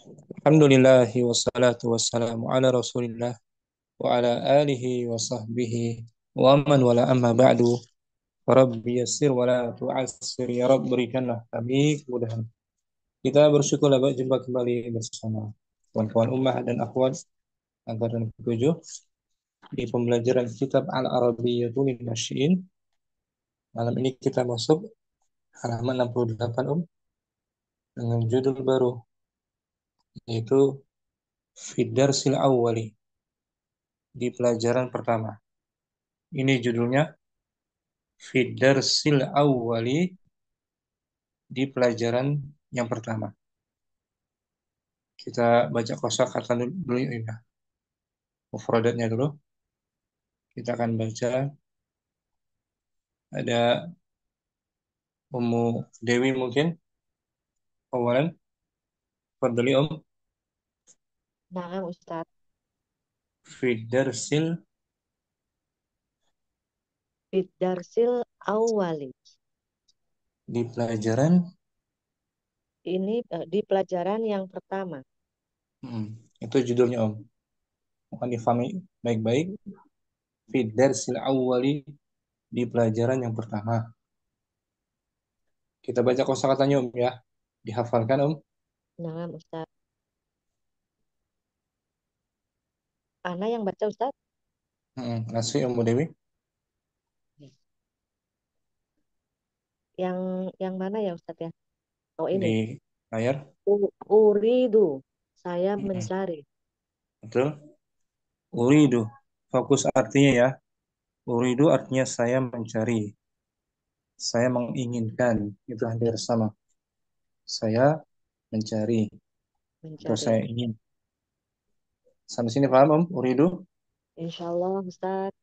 Alhamdulillahi wassalatu wassalamu ala rasulillah wa ala alihi wa sahbihi wa man wala amma ba'du. Rabbi yassir wa la tu'assir, ya Rabb berikanlah kami kemudahan. Kita bersyukur dapat jumpa kembali bersama kawan-kawan ummah dan akhwat angkatan ke-7 di pembelajaran kitab Al-Arabiyyatul Nasy'in. Malam ini kita masuk halaman 68 dengan judul baru, yaitu Fidarsil Awwali, di pelajaran pertama. Ini judulnya Fidarsil Awwali, di pelajaran yang pertama. Kita baca kosakata dulu ya. Mufradatnya dulu. Kita akan baca, ada Ummu Dewi mungkin awalan. Fadli Nah, Ustadz, Fidarsil Fidarsil Awali. di pelajaran Ini di pelajaran yang pertama. hmm, itu judulnya Mohon difahami baik-baik. Fidarsil Awwali, di pelajaran yang pertama. Kita baca kosakatanya ya. Dihafalkan Nah, Ustadz. Ana yang baca, Ustadz. Nasi Ummu Dewi Yang mana ya, Ustadz ya? Oh, ini. di layar. Uridu. Saya Hmm, mencari. betul. Uridu. Fokus artinya ya. Uridu artinya saya mencari. Saya menginginkan. Itu hampir sama. Saya mencari. Atau Mencari. saya ingin. Sampai sini paham Uridu? Insya Allah, Ustadz.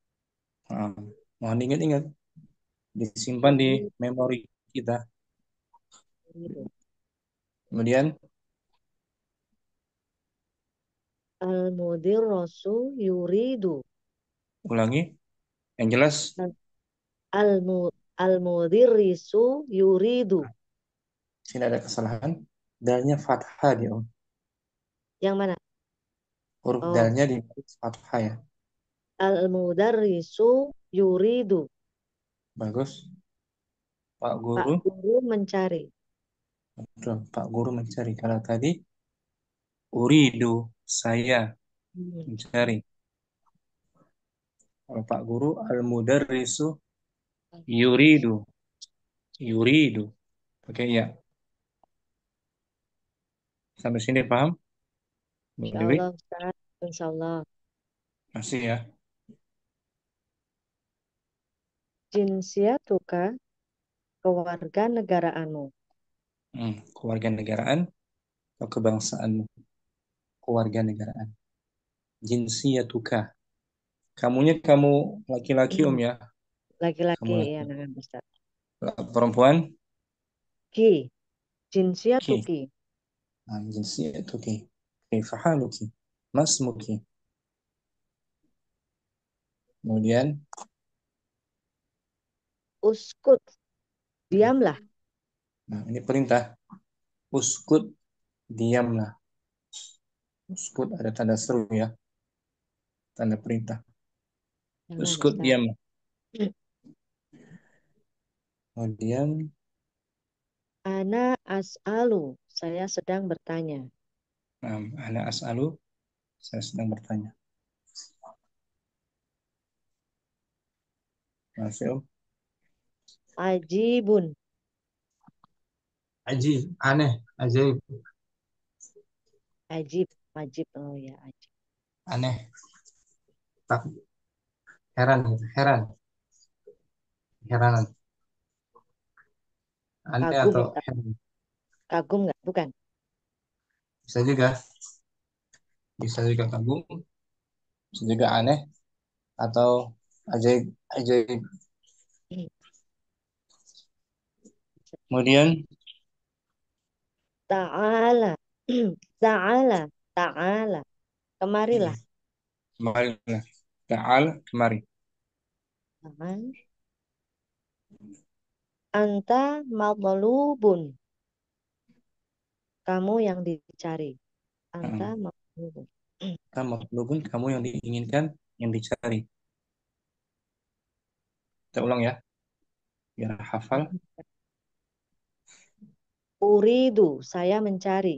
Nah, mohon ingat-ingat. Disimpan di Uri- memori kita. Uridu. Kemudian Al-Mudir Rasul Yuridu. ulangi. Yang jelas. Al-Mudirisu Yuridu. Sini ada kesalahan. Dalnya fathah dia Yang mana? Huruf Oh, dalnya di fathah ya. Al-Mudarisu Yuridu. Bagus. Pak Pak Guru. Guru mencari. Betul, Pak Guru mencari. Kalau tadi uridu, saya Hmm. mencari. Kalau Pak Guru, al-mudarrisu yuridu. Yuridu. Oke, ya. Sampai sini paham, Bu Insya Dewi? Allah, Ustaz. Insya Allah. Masih ya. Jinsiyatuka, kewarganegaraanmu. Kewarganegaraan atau kebangsaanmu. Kewarganegaraan. Jinsiyatuka. Kamunya kamu laki-laki Hmm. ya. Kamu Laki-laki, ya, laki. nah, Ustaz. Perempuan, Ki, ki. jinsiyatuki. Jinsiyatuki. Kaifa haluki? Masmuki. Kemudian, Uskut, diamlah. nah ini perintah. Uskut, diamlah. Uskut ada tanda seru ya, tanda perintah. Jangan, Uskut, Ustaz. diam. Kemudian, Ana as'alu, saya sedang bertanya. ana as'alu, saya sedang bertanya. Masih Ajibun, Ajib, aneh, ajaib, ajib, ajib, oh ya, ajib. aneh, tak, heran, heran, heranan, aneh Kagum, atau Ustaz. heran. Kagum nggak? Bukan. Bisa juga, bisa juga kagum, bisa juga aneh atau ajaib, ajaib. Kemudian, Ta'ala, ta'ala, ta'ala. Kemarilah. kemarilah, ta'al, kemari. Ta'ala. Anta matlubun. Kamu yang dicari. Anta Nah, matlubun. kamu matlubun, kamu yang diinginkan, yang dicari. Kita ulang ya, biar hafal. Uridu, saya mencari.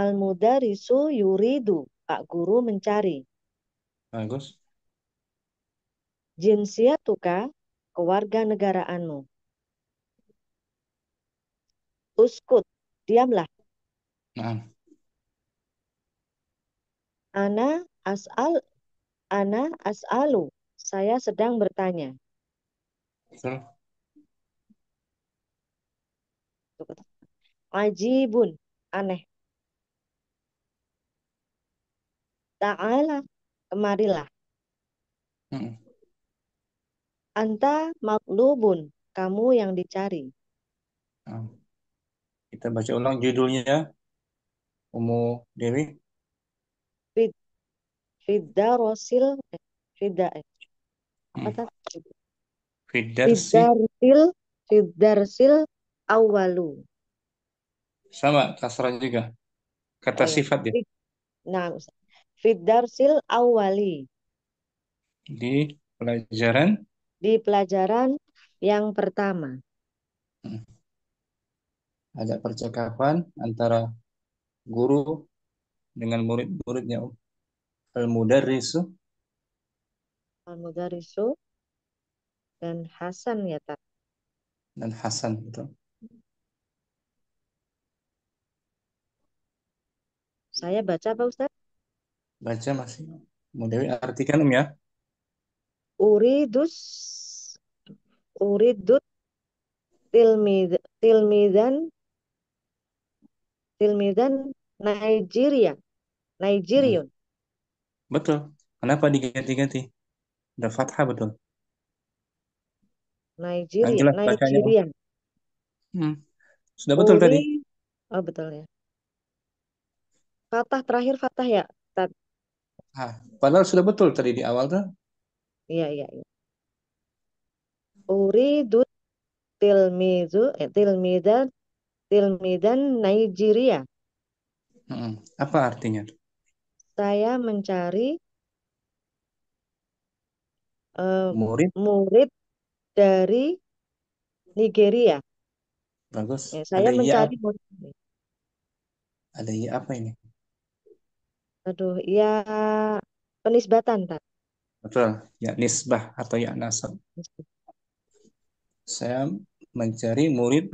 Al-mudarisu yuridu, Pak Guru mencari. Bagus. Jinsiyatuka, kewarganegaraanmu. Uskut, diamlah. Nah, Ana as'al, ana as'alu, saya sedang bertanya. betul. Ajibun, aneh. Ta'ala, kemarilah. Mm-mm. Anta matlubun, kamu yang dicari. Nah, kita baca ulang judulnya, Umu Dewi. Fid, Fiddarosil, fidda, apa Mm. tadi? Fidarsi, Fiddarsil, Fiddarsil awalu. sama kasrah juga. Kata Ya. sifat ya. Nah, Fiddarsil awali. Di pelajaran, Di pelajaran yang pertama. mm, ada percakapan antara guru dengan murid-muridnya. Al-Mudarrisu Al-Mudarisu dan Hasan ya, tak. dan Hasan. Betul. Saya baca Pak Ustaz. Baca masih. Umu Dewi artikan ya. Uridus, Uridut tilmidan, tilmidan Nigeria. Mm. Nigerian. Betul. Kenapa diganti-ganti? Ada fathah betul. Nggak Nigeria. jelas bacanya. Nigerian. Hmm. Sudah betul tadi. Uri, oh betul ya. Fatah terakhir Fatah ya. Ustaz? Ah, padahal sudah betul tadi di awal tuh. Iya, iya, iya. Uridut tilmidan, tilmidan Nigeria. Hmm. Apa artinya? Saya mencari eh, Murid, murid dari Nigeria. bagus. Ya, saya Ada iya, mencari murid. ada iya apa ini? Aduh, ya penisbatan, tak? Betul. Ya nisbah atau ya nasab. Saya mencari murid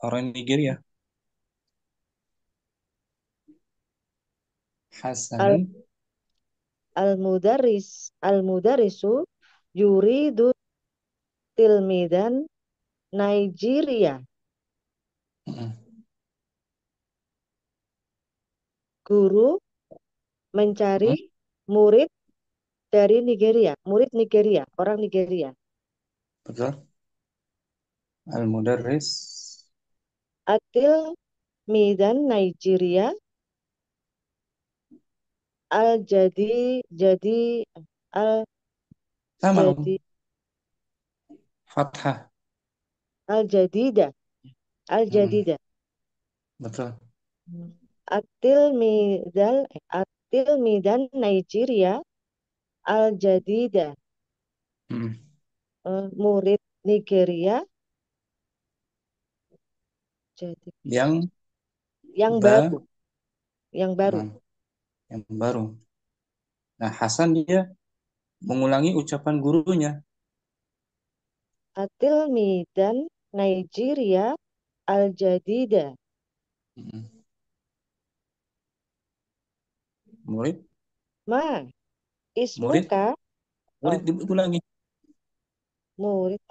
orang Nigeria. Al Hasanun. al-mudarisu yuridu tilmidan Nigeria. Hmm. Guru Hmm. mencari murid dari Nigeria, murid Nigeria, orang Nigeria. Betul. Al-Mudarris. Atil midan Nigeria jadi al Sama, jadi fathah. al jadida al Hmm. jadida. Betul. Atil midan Nigeria al jadida. Hmm. Murid Nigeria jadi Yang yang ba, baru, yang baru. nah, yang baru. Nah, Hasan dia mengulangi ucapan gurunya. Atil midan Nigeria al jadida. Hmm. Murid, Ma murid, ismuka. murid Oh, diulangi. murid.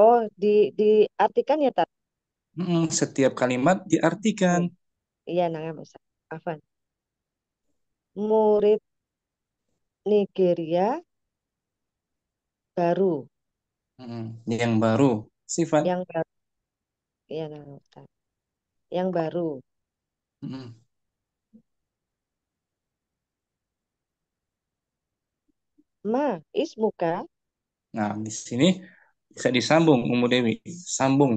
Oh, diartikan ya, tak? Setiap kalimat diartikan. Oh, iya, nangga Ustaz. Afan. Murid Nigeria baru, Yang baru, sifat. yang baru, iya, nangga Ustaz. Yang baru. Mm. Ma ismuka. Nah, di sini bisa disambung, Umu Dewi. Sambung.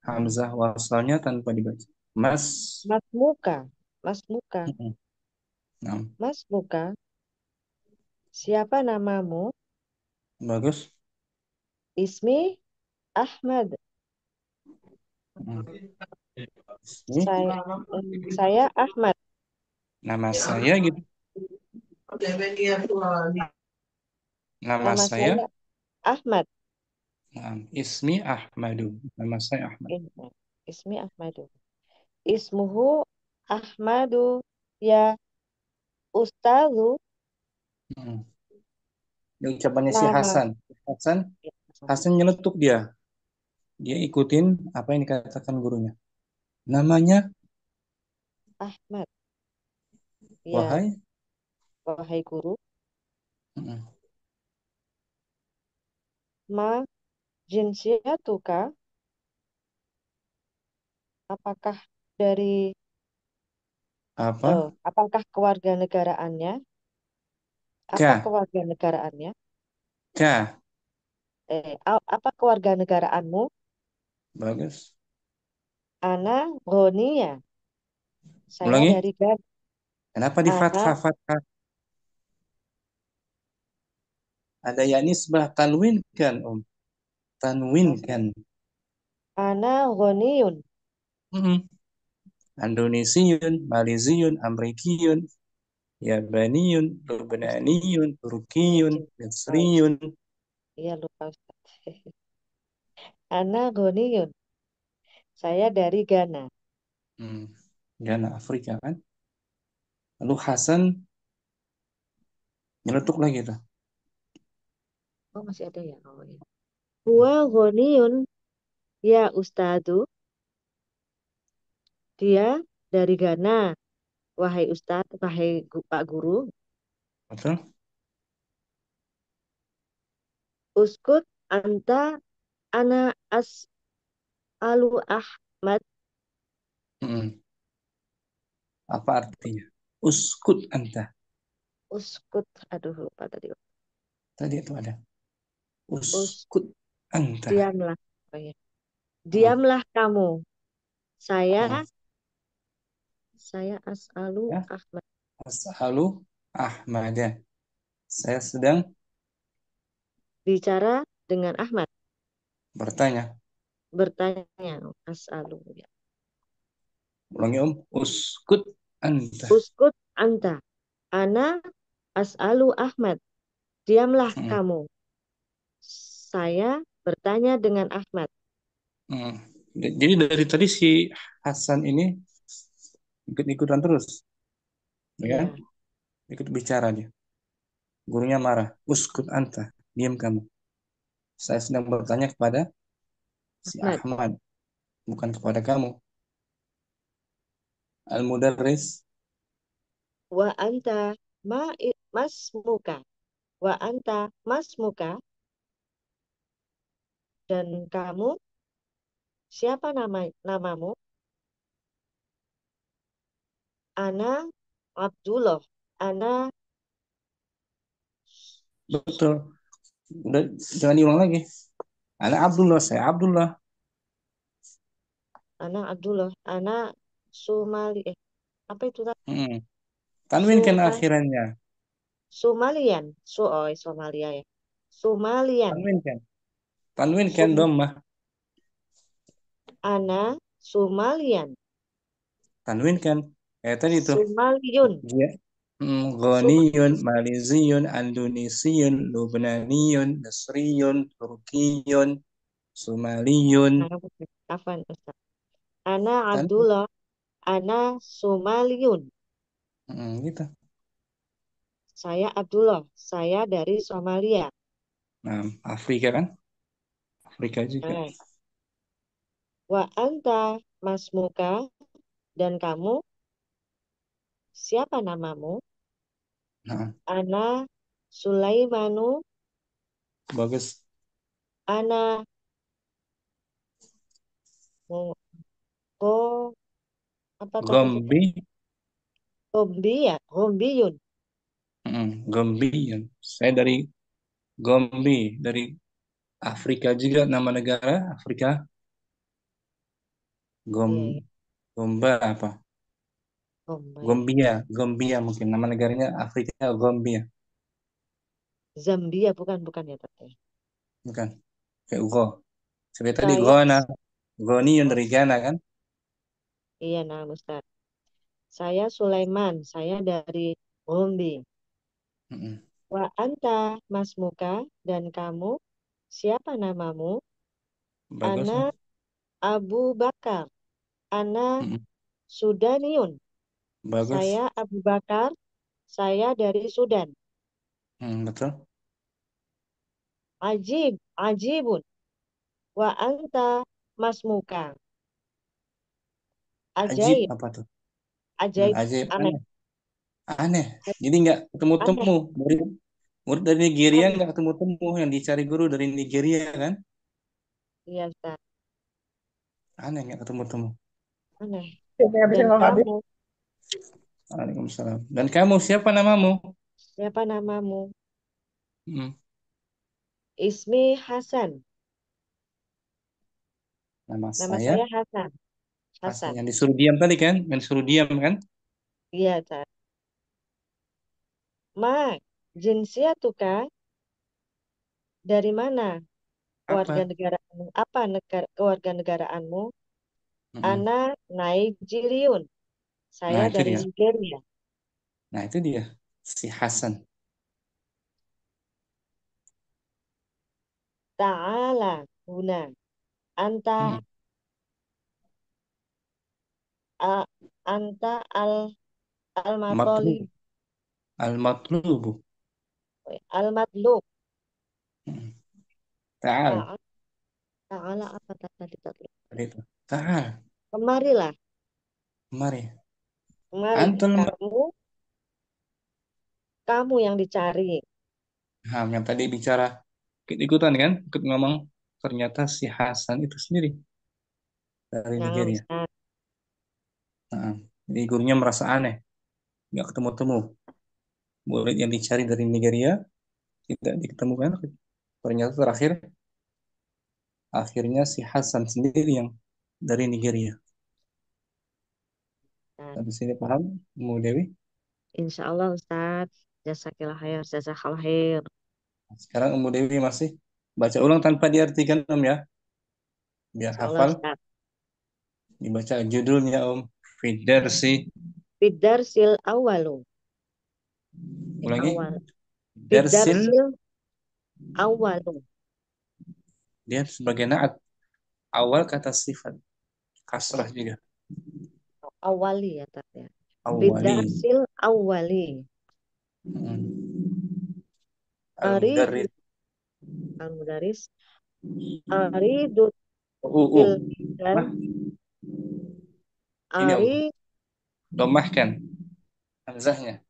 Hamzah wasalnya tanpa dibaca. Mas. Mas Muka. Mas Muka. Mm-mm. Nah, Mas Muka. Siapa namamu? bagus. Ismi Ahmad. Mm. Ini Saya Ahmad. nama saya gitu. Nama Nama saya saya Ahmad. Ismi Ahmadu. Nama saya Ahmad. Ismi Ahmadu. Ismuhu Ahmadu. Ya Ustazu. Mm. Ini ucapannya si Nama. Hasan. Hasan, Ya, Hasan nyeletuk dia. Dia ikutin apa yang dikatakan gurunya. Namanya, Ahmad. Ya, wahai. wahai guru. Mm. Ma jinsiyatuka. Apakah dari Apa? apakah kewarganegaraannya? Apa Ka. kewarganegaraannya? Ka. Apa kewarganegaraanmu? Bagus. Ana Ronia. Saya Ulangi. dari Ghana. Kenapa di Ana fathah fathah? Ada ya nisbah tanwin kan, Om? Tanwin kan. Ana Roniun. Mm. Indonesiun, Malaysiun, Amerikiyun, Yabaniyun, Lubnaniyun, Iya, Turkiyun, Cing. Oh, Misriyun. iya lupa Ustaz. Ana Roniun. Saya dari Ghana. Hmm. Ghana, Afrika kan. Lalu Hasan nyeletuk lagi tuh. Oh, masih ada ya? Oh, iya. Huwa Roniun. Ya Ustadu. Dia dari Ghana. Wahai Ustadz, wahai Pak Guru. Betul? Uskut anta ana as'alu Ahmad. Mm. Apa artinya? Uskut anta. Uskut. Aduh, lupa tadi. Tadi itu ada. Us, Uskut anta. diamlah. Oh, ya. Mm. Diamlah kamu. Saya, Mm. saya as'alu Ya. Ahmad. As'alu Ahmada. Saya sedang Bicara dengan Ahmad. bertanya. Bertanya. As'alu. Ya. Ulangi Om. Uskut anta. Uskut anta. Ana as'alu Ahmad. Diamlah Mm. kamu. Saya bertanya dengan Ahmad. Mm. Jadi dari tadi si Hasan ini ikut-ikutan terus, ya kan? Ya, Ikut bicara dia. Gurunya marah. Uskut anta. Diam kamu. Saya sedang bertanya kepada si Ahmad. Ahmad, bukan kepada kamu. Al-Mudarris. Wa anta mas muka. Wa anta mas muka. Dan kamu, siapa namamu? Ana Abdullah. Ana Betul. Udah, jangan diulang lagi. Anak Abdullah, saya Abdullah. Ana Abdullah. Ana Somali. Apa itu tadi? Hmm. Tanwin kan Suma, akhirannya. Somalian. Somalia ya. Somalian. Tanwin kan. Tanwin kan Sum, domah. Ana Somalian. Tanwin kan. Tadi tuh. Somaliun. Dia. Ghaniyun, Maliziyun, Indonesiun, Lubnaniyun, Nasriyun, Turkiyun, Somaliyun. Afan, Ustaz. Ana Tanwin. Abdullah. Ana Somaliun. Gitu. Saya Abdullah. Saya dari Somalia. Nah, Afrika kan? Afrika juga. Nah, wa anta Mas Muka dan kamu siapa namamu? Nah, Ana Sulaimanu. bagus. Ana Go apa tadi kita? Gombi. Hombi ya, Hombiyun. Gombi. Saya dari Gombe, dari Afrika juga, nama negara Afrika. Gom, Iya, iya. Gomba apa? Gomba ya. Gombia, Gombia mungkin nama negaranya Afrika Gombia, Zambia bukan bukan ya Tante. bukan? Kayak Go. Seperti tadi Saya Gona, Goni yang oh, dari Ghana kan? iya nah Ustaz. Saya Sulaiman, saya dari Gombe. Mm-mm. Wa anta Mas Muka dan kamu siapa namamu? Bagus Ana ya. Abu Bakar. Ana Mm-mm. Sudaniun. Bagus. Saya Abu Bakar, saya dari Sudan. Betul. Ajib, ajibun. Wa anta Mas Muka. Ajib Ajaib, apa tuh? ajaib, Ajib aneh, aneh. Aneh. Jadi nggak aneh, ketemu-temu. Murid, murid dari Nigeria aneh. nggak ketemu-temu yang dicari guru dari Nigeria kan? Iya, Ustaz, Aneh nggak ketemu-temu. aneh. Oke, habis Dan ngomong habis. kamu, Waalaikumsalam. Dan kamu siapa namamu? siapa namamu? Hmm. Ismi Hasan. Nama Nama saya saya Hasan. Hasan. Hasan. Yang disuruh diam tadi kan? Yang disuruh diam kan? Iya, Ustaz. Ma, jinsiyatuka dari mana? Warga Apa? negaraanmu. Apa negara kewarganegaraanmu? Mm-mm. Ana Nigeriun. Saya Nah itu dari dia. Nigeria. Nah itu dia. Si Hasan. Ta'ala huna. Anta Mm-mm. a, anta al Matlub. matolib Al-matlubu. al matlub. Mm-mm. Ta'al. Ta'ala ta'ala apa tadi tadi? Tadi itu. Ta'al. Kemarilah, Mari. kemari. Antum. Kamu yang dicari. Yang tadi bicara ikut-ikutan kan? Ikut ngomong. Ternyata si Hasan itu sendiri. Dari Jangan Nigeria. Ustaz. Nah, jadi gurunya merasa aneh. Nggak ketemu-temu. Murid yang dicari dari Nigeria. Tidak diketemukan. Ternyata terakhir. Akhirnya si Hasan sendiri yang dari Nigeria. Sampai sini paham, Mu Dewi? Insya Allah Ustaz. Jazakillah khair, jazakallah khair. Sekarang Mu Dewi masih baca ulang tanpa diartikan Om ya, biar Insya Allah hafal. Ustaz. Dibaca judulnya Om. Fidersi. Bidarsil awalu. Ulangi. Awal. Dersil. Bidarsil awalu. Dia sebagai naat. Awal kata sifat. Kasrah juga. Awali ya Tat ya. Awali. Bidarsil awali. Hmm. Aridu Al-Mudarris. al-mudaris. Aridu Nah, tilmidan. ini Om. Ari. Domahkan. Hamzahnya.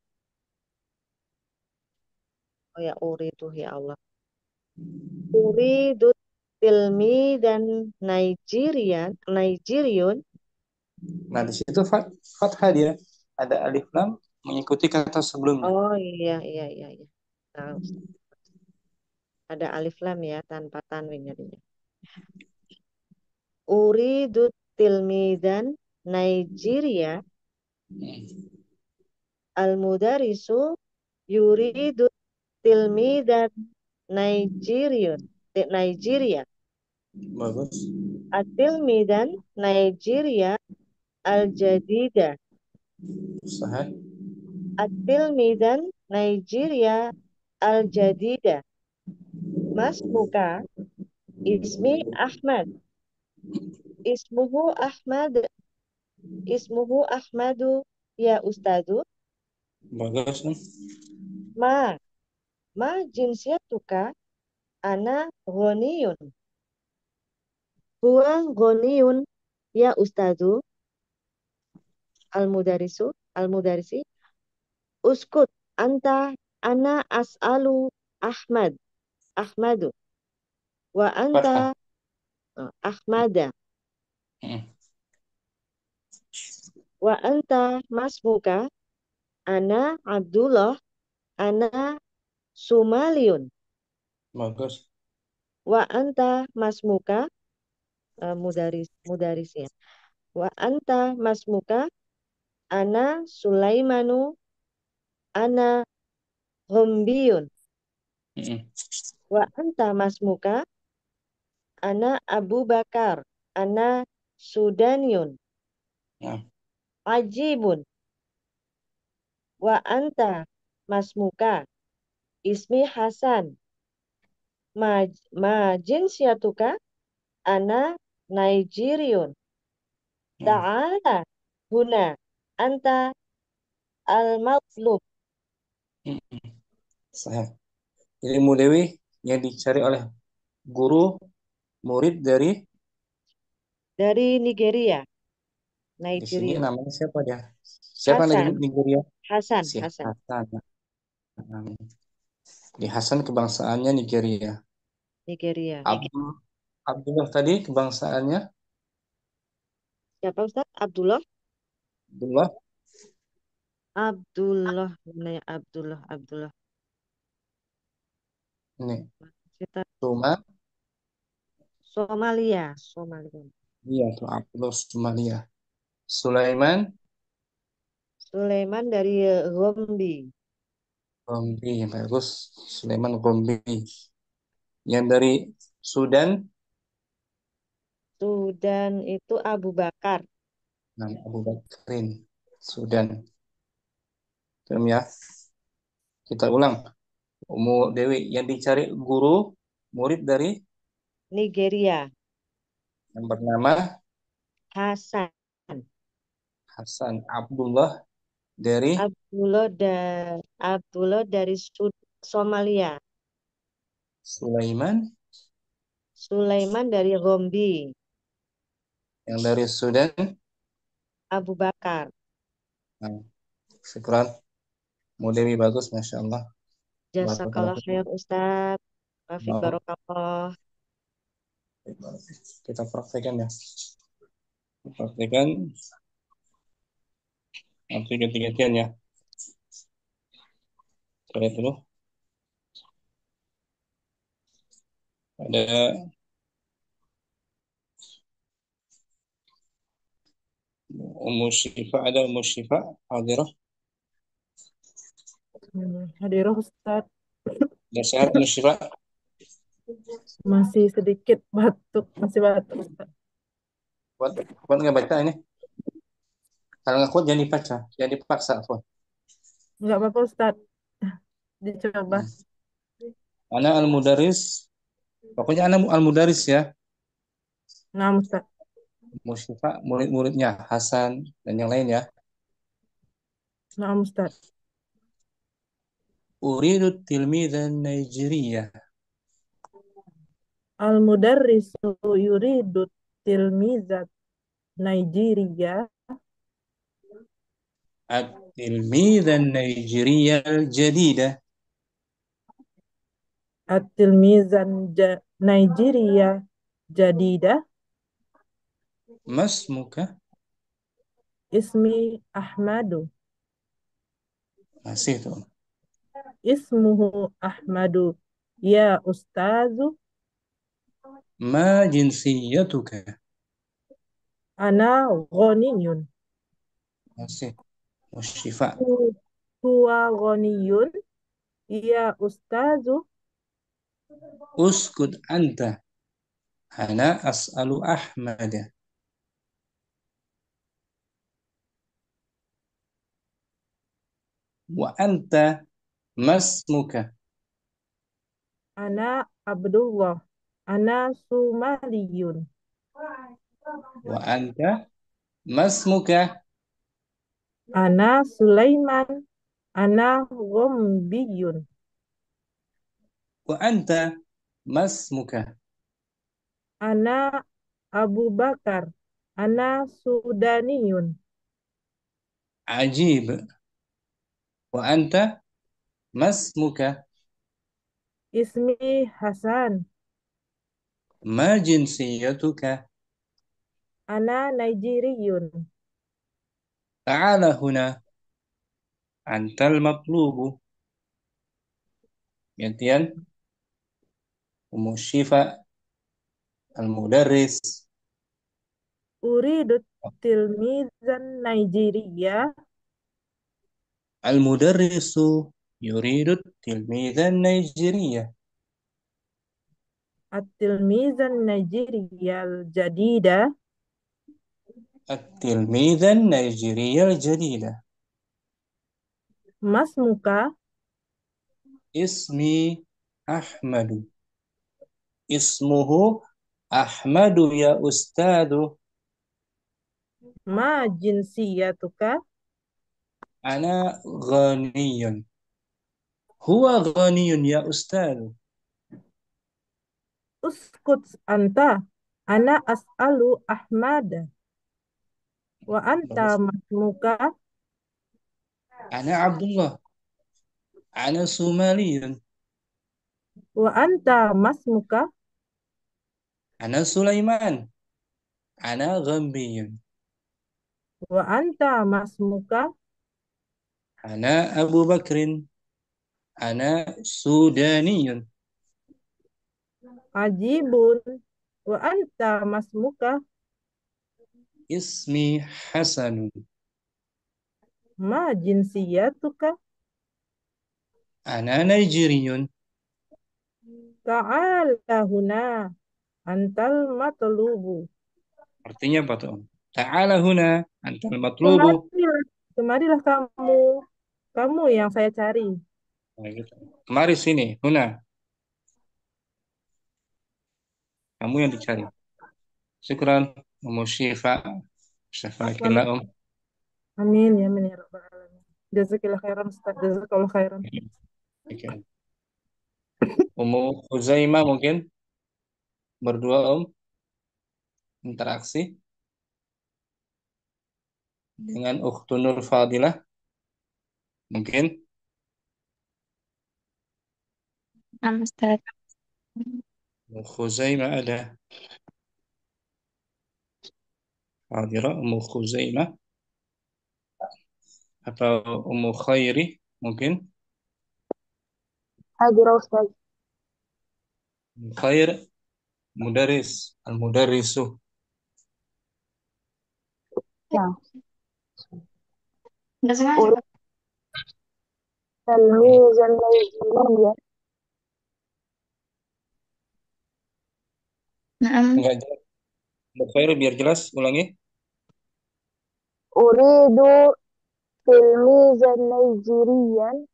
Oh ya uridu ya Allah. Uridu tilmidan Nigerian. Nigerian. Nah, di situ fathah dia. Ada alif lam mengikuti kata sebelumnya. Oh iya iya iya iya. Nah, Ustaz. Ada alif lam ya tanpa tanwin jadinya. Uridu tilmidan Nigeria Hmm. al-mudarisu yuridu tilmidan Nigerian Nigeria Bagus. at-tilmidan Nigeria al-jadida Usaha. at-tilmidan Nigeria al-jadida Mas Muka ismi Ahmad ismuhu Ahmad ismuhu Ahmadu ya Ustadu Bagus. Om. ma ma jinsiyatuka ana ghaniyun huwa ghaniyun ya Ustadu al-mudarisi uskut anta ana as'alu Ahmad Ahmadu wa anta Fathah. Ahmada Hmm. wa anta masmuka ana Abdullah ana Sumaliun Bagus. wa anta masmuka mudaris mudarisnya Wa anta masmuka? Ana Sulaimanu, ana Hombiyun. Mm-mm. Wa anta masmuka? Ana Abu Bakar, ana Sudaniyun. Nah, Ajibun. Wa anta masmuka? Ismi Hasan. Ma jinsiyatuka? Ana Nigerian. nah. Ta'ala huna. Anta al-matlub. Mm-mm. Sahih. Jadi ilmu dewi yang dicari oleh guru murid dari Dari Nigeria. di sini Nigeria. namanya siapa dia? Siapa yang dari Hasan. Nigeria? Hasan. Si Hasan. Hasan. Di Hasan kebangsaannya Nigeria. Nigeria. Abdullah tadi kebangsaannya Siapa Ustaz? Abdullah? Abdullah Abdullah. Mana ya Abdullah? Abdullah. ini Kita Tuma, Somalia. Somalia. iya tuh Abdullah Somalia. Sulaiman Sulaiman dari Gombe. Gombe, bagus. Sulaiman Gombe. Yang dari Sudan, Sudan itu Abu Bakar. nama Abu Bakrin. Sudan. Paham ya? Kita ulang. Umu Dewi yang dicari guru murid dari Nigeria. yang bernama Hasan. Hasan Abdullah dari Abdullah Abdullah dari Somalia. Sulaiman Sulaiman dari Gombe. yang dari Sudan. Abu Bakar. Nah, syukuran. Umu Dewi bagus, Masya Allah. Barakallahu Jazakallah fikum. khair Ustaz. Wafik Mau barokallah. kita praktekkan ya. Praktekkan nanti ganti-gantian ya. Kita lihat dulu. Ada Ummu Syifa, ada Ummu Syifa, Hadirah. Hadirah Ustaz, Sudah sehat Ummu Syifa? masih sedikit batuk, masih batuk Ustaz. Kuat, kuat nggak baca ini? Kalau nggak kuat jangan dibaca, jangan dipaksa. Kuat. Nggak apa-apa Ustaz, dicoba. Ana al-mudaris, pokoknya ana al-mudaris ya. Nah Ustaz, Ummu Syifa, murid-muridnya Hasan dan yang lain ya. nah Ustaz. Uridu tilmidan Nigeria. Al-mudarrisu yuridu tilmizat Nigeria. At-tilmidan Nigeria al-jadida. At-tilmizan Nigeria jadida. Masmuka. Ismi Ahmadu. Masih tuh. Ismuhu Ahmadu. Ya Ustazu, Ma jinsiyatuka. ana ghaniyun. Masih. Musyifa. Huwa ghaniyun. Ya Ustazu, Uskud anta. Ana as'alu Ahmad. Wa anta masmuka. ana Abdullah. Ana Sumaliyun. Wa anta masmuka. Ana Sulaiman. Ana Ghombiyun. Wa anta masmuka. Ana Abu Bakar. Ana Sudaniyun. Ajib. Wa anta masmuka. Ismi Hasan. Ma jinsiyatuka. Ana Nigeriyun. Ta'ala huna. Antal matlubu. Gantian. Umu Syifa. Al-mudarris. Uridu التلميذ النيجيري. المدرس يريد التلميذ النيجيري. التلميذ النيجيري الجديد. التلميذ النيجيري الجديد. ما اسمك؟ اسمي أحمد. اسمه أحمد يا أستاذ. ما جنسيتك؟ أنا غني. هو غني يا أستاذ. اسكت أنت. أنا أسأل أحمد. وأنت bagus. ما اسمك؟ أنا عبد الله. أنا صومالي. وأنت ما اسمك؟ أنا سليمان. أنا غامبي. وأنت ما اسمك؟ أنا أبو بكر. أنا سوداني. عجيب. وأنت ما اسمك؟ اسمي حسن. ما جنسيتك؟ أنا نيجيري. تعال هنا. أنت المطلوب. Artinya apa tuh? Ta'ala huna antal matlubu. Kemarilah, kemarilah kamu. Kamu yang saya cari. Nah, gitu. Kemari sini, huna. Kamu yang dicari. Syukran. Umu Syifa. Afwan. Syafakillah Amin ya amin ya rabbal alamin. Jazakillah khairan Ustaz. Jazakallah khairan. Oke. Umu Khuzaimah mungkin berdua interaksi dengan Ukhtunur Fadilah mungkin. Ustaz. Umu Khuzaimah ada. Fadilah Umu Khuzaimah atau Umu Khairi mungkin. Hadir Ustaz. Umu Khair Mudaris Al-Mudarisu. Ya. Urut تلميذ النيجيرية. Naam. Enggak jelas. Umu Khair biar jelas ulangi. أريد تلميذا نيجيريا.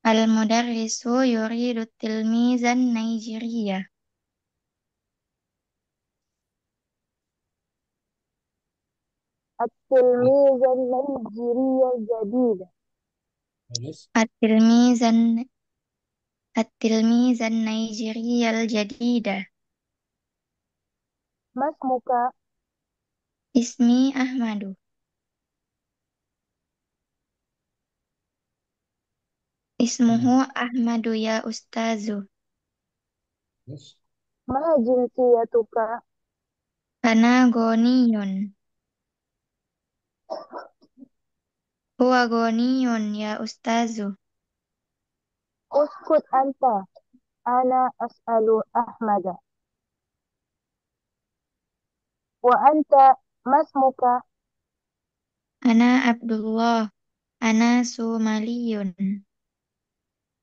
المدرس يريد التلميذ النيجيري. التلميذ النيجيري الجديد. Bagus. التلميذ النيجيري الجديد. ما اسمك؟ اسمي أحمد. اسمه أحمد يا أستاذ. Bagus. ما جنسيتك؟ أنا غني. هو غني يا أستاذ. اسكت أنت. أنا أسأل أحمد. وأنت ما اسمك؟ أنا عبد الله. أنا صومالي.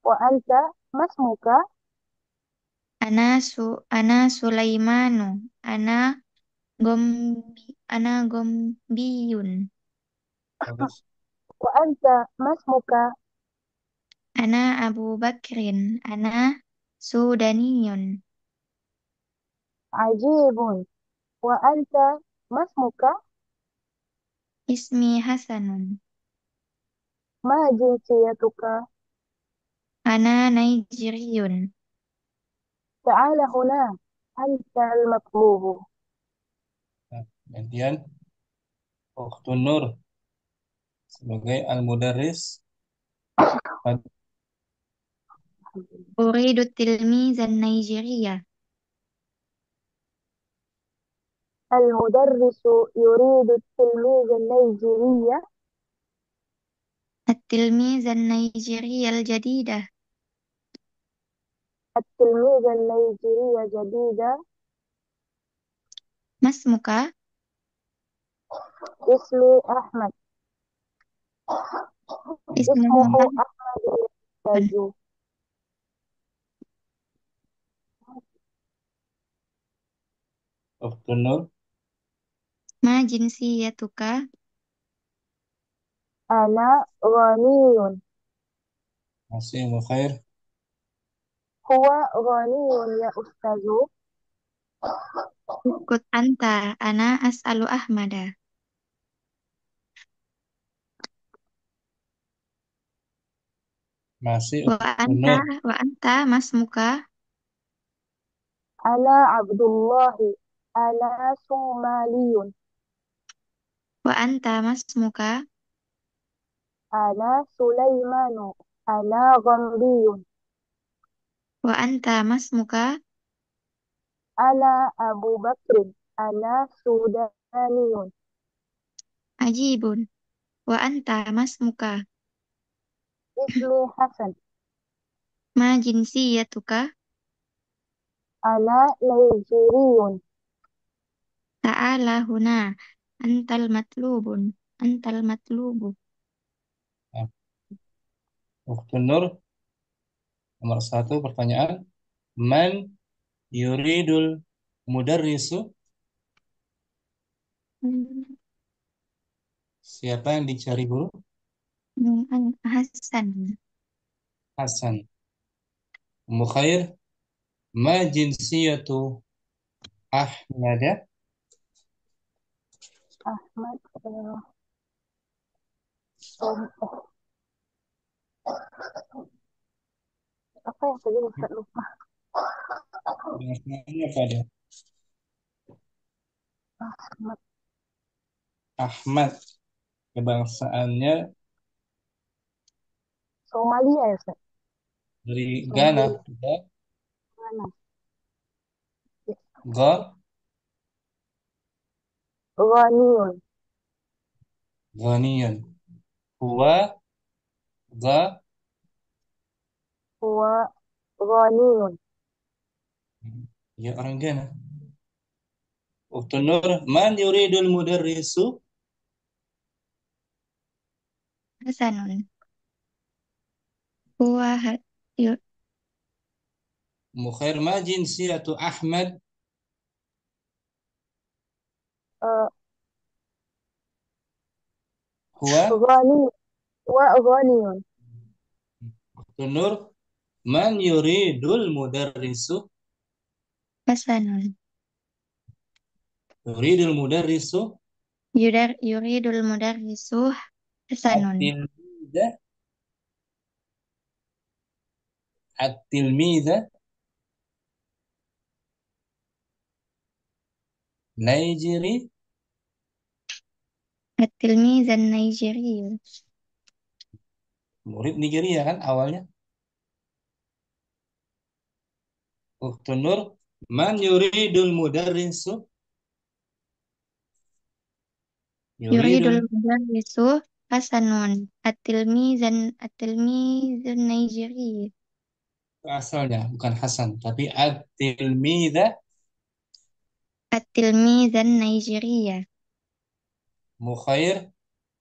وأنت ما اسمك؟ أنا سليمان. أنا غمبي. Bagus. وأنت ما اسمك؟ أنا أبو بكر. أنا سوداني. عجيب. وأنت ما اسمك؟ اسمي حسن. ما جنسيتك؟ أنا نيجيري. تعال هنا. أنت المطلوب. Nah, kemudian Ukhtun Nur sebagai Al-Mudarris. أريد التلميذ النيجيري. المدرس يريد التلميذ النيجيري. التلميذ النيجيري الجديد. التلميذ النيجيري الجديد. Mas muka. اسمي أحمد. Ismuhu اسمه Ahmad. أحمد الأستاذ. Ukhtun Nur. Ma jinsiyatuka. أنا غني. Masih Mukhair. هو غني يا أستاذ. Uskut anta. Ana as'alu Ahmada. Masih Wa Ukhtun anta. Nur. Wa anta mas muka. أنا عبد الله. أنا صومالي. Wa anta mas muka. أنا سليمان. أنا غمري. Wa anta mas muka. أنا أبو بكر. أنا سوداني. Ajibun. Wa anta mas muka. اسمي حسن. Ma jinsiyatuka. أنا نيجيري. Ta'ala huna. Antal matlubun. Antal matlubu. Nah, Ukhtun Nur. Nomor 1 pertanyaan. Man yuridul mudarrisu? Siapa yang dicari guru? Hasan. Hasan. Mukhair. Ma jinsiyatu Ahmada? أحمد. صوم. apa yang tadi Ustaz lupa? Bangsaannya apa dia? Ahmad. Ahmad. Kebangsaannya Somalia ya Ustaz? dari Ghana. Somalia. Mana? Ga, Ghaniyun. Ghaniyun. Huwa, Ga, Huwa ghaniyun. ya orang Ghana. Uktun Nur. Man yuridul mudarrisu? Hasanun. Huwa Mukhair. Ma jinsiyatu Ahmad? Eh, Huwa. Ghani. Huwa ghaniyun. Uktun Nur. Man yuridul mudarrisu? Hasanun. Yuridul mudarrisu? Yuridul mudarrisu Hasanun. At-tilmiza? At-tilmiza? Naijiri? At-tilmizan Nigeria. Murid Nigeria kan awalnya. Uktun Nur. Man yuridul mudarrisu? Yuridul Yuridul. mudarrisu Hasanun. At-tilmizan Nigeria. Asalnya bukan Hasan, tapi at-tilmiza. At-tilmizan Nigeria. Mukhair.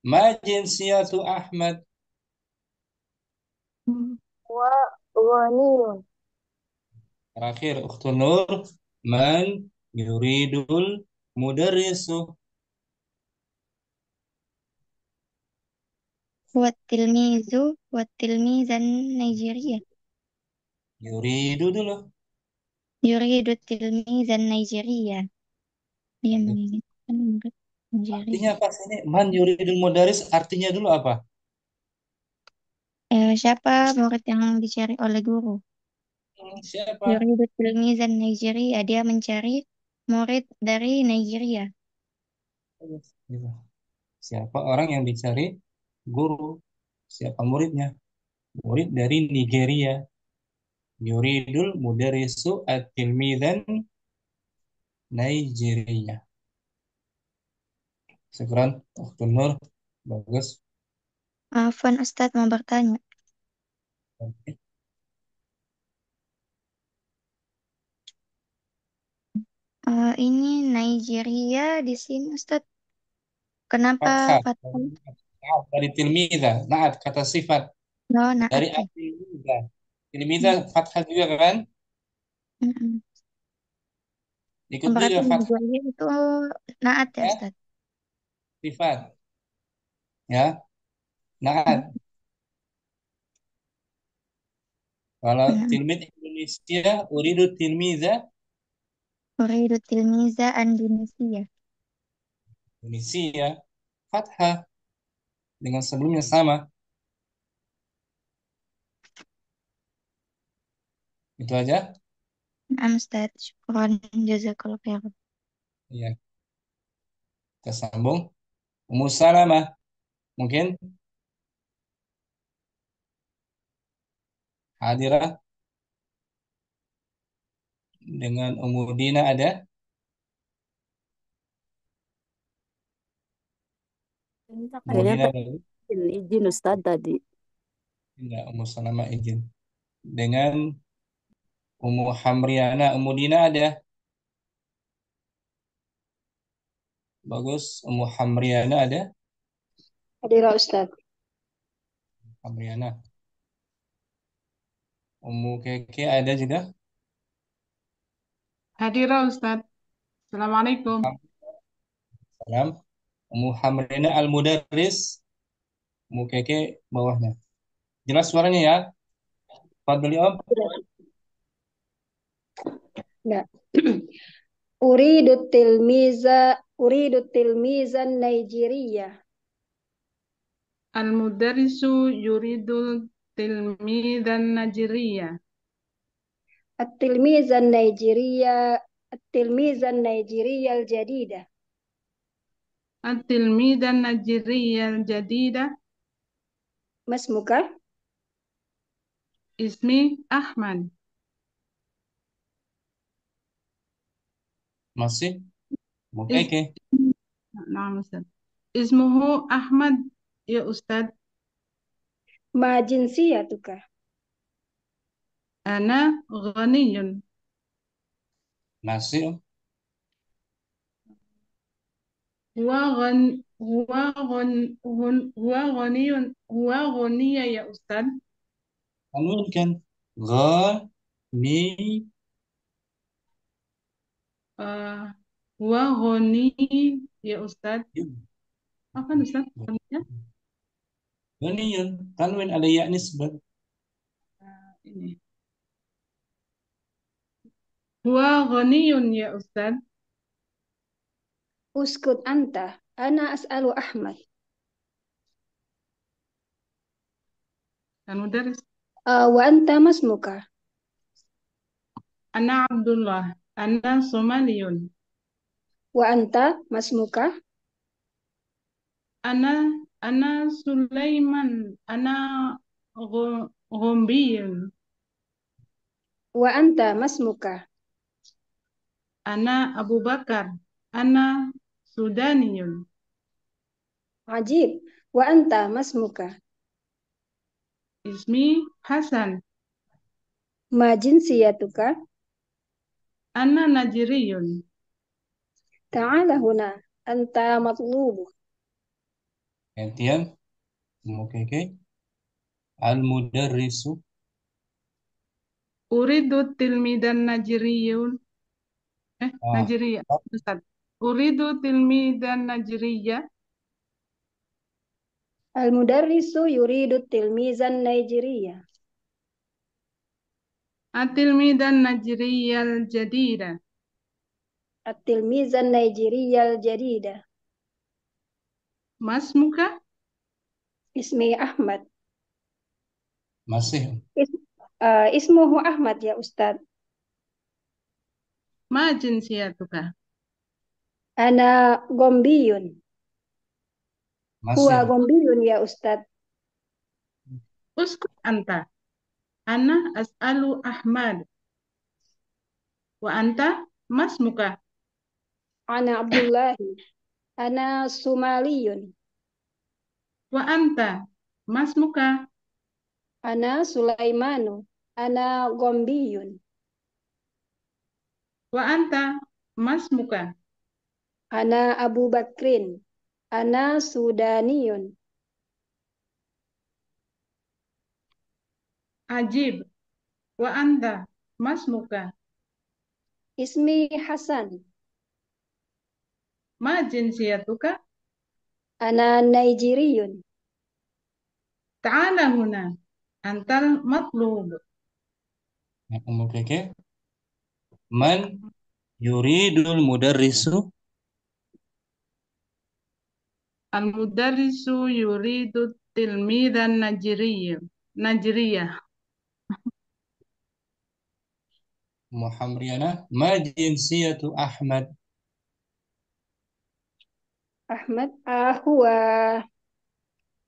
Ma jinsiyatu Ahmad? Huwa ghaniyun. Terakhir, Uktun Nur. Man yuridul mudarrisu? Wat-tilmizan Nigeria. Yuridu dulu. Yuridu tilmizan Nigeria. Dia menginginkan murid Nigeria. Artinya apa sih ini? Man yuridul mudarris artinya dulu apa? Siapa murid yang dicari oleh guru? Siapa? Yuridu tilmizan Nigeria. Dia mencari murid dari Nigeria. Gitu. Siapa orang yang dicari guru? Siapa muridnya? Murid dari Nigeria. Yuridul mudarrisu at-tilmizan Nigeria. Syukran, Uktun Nur. Bagus. Afwan Ustadz mau bertanya. Oke. ini Nigeria di sini Ustaz. Kenapa Fathah. fathah? Naat dari tilmidah. Naat kata sifat. No, naat Dari ya. tilmidah. Tilmidah fathah juga kan? Mm-mm. Ikut Berarti juga fathah Nigeria itu naat ya ya. Ustaz. Sifat. Ya. Mm. Naat. Kalau Mm. tilmid Indonesia, uridu tilmidah Uridu tilmiza Indonesia. Indonesia. Fathah. Dengan sebelumnya sama. Itu aja. Naam Ustaz. Syukran. Jazakallah khairan. Iya. Kita sambung. Ummu Salamah. Mungkin hadirah dengan Ummu Dina ada. Ummu Kayaknya Dina tadi ada. izin Ustadz tadi. Tidak, Ummu Salamah izin. Dengan Ummu Hamriana, Ummu Dina ada. Bagus. Ummu Hamriana ada. Hadirah Ustaz. Hamriana. Ummu Keke ada juga. Hadirah Ustadz. Assalamualaikum. Salam. Ummu Hamriana Al-Mudarris. Ummu Keke bawahnya. Jelas suaranya ya? Fadli Om. Enggak. Uridu tilmizan Nigeria. Al-mudarrisu yuridul tilmidan najriya. التلميذة النيجيرية التلميذة النيجيرية الجديدة. At-tilmidan najriya al-jadida. ما اسمك؟ Ismi Ahmad. Masih? Ummu Is Keke. Naam Ustaz. Ismuhu Ahmad ya Ustadz. ما جنسيتك؟ Ana ghaniyun. Masih Om. Huwa ghaniyun. Huwa ghaniya ya Ustadz. Tanwin kan. Ni. Uh, Huwa ghani ya Ustadz. Apa Ustadz? Ghaniya? Ghaniyun. Tanwin ada ya nisbah. Ini. Huwa ghaniyun ya Ustadz. اسكت أنت. أنا أسأل أحمد. Kan mudaris. وأنت ما اسمك؟ Ana Abdullah. Ana Somaliyun. وأنت ما اسمك؟ Ana Sulaiman. Ana Ghombiyun. وأنت ما اسمك؟ Ana Abu Bakar. Ana Sudaniyun. عجيب. وأنت ما اسمك؟ Ismi Hasan. ما جنسيتك؟ Ana Najriyun. تعال هنا. أنت مطلوب. Gantian. Ummu Keke. Al-Mudarrisu. Uridu tilmidan Najriyun. Ah, Najriya. Ustaz. Uridu tilmidan Najriya. المدرس يريد التلميذ النيجيري. Atilmidan Najriyal Jadida. التلميذة النيجيرية الجديدة. Masmuka. اسمي أحمد. masih. اسمه أحمد يا أستاذ. Ma jinsiyatuka. أنا غومبي. هو Masih. غومبي يا أستاذ. Uskut anta. Ana as'alu Ahmad. Wa anta masmuka. أنا عبد الله. أنا صومالي. Wa anta masmuka. أنا سليمان. أنا غومبي. Wa anta Mas muka. Ana Abu Bakrin. Ana Sudaniyun. Ajib. Wa anta. Mas muka. Ismi Hasan. Ma jinsiyatuka. Ana Nigeriyun. Ta'ala huna. Antal matlub. Nah, umur keke. Man yuridul mudarrisu. Al-mudarrisu yuridu tilmidan najriyah. Najriyah. Muhammadiyana. Ma jinsiyatu Ahmad. Ahmad. Huwa.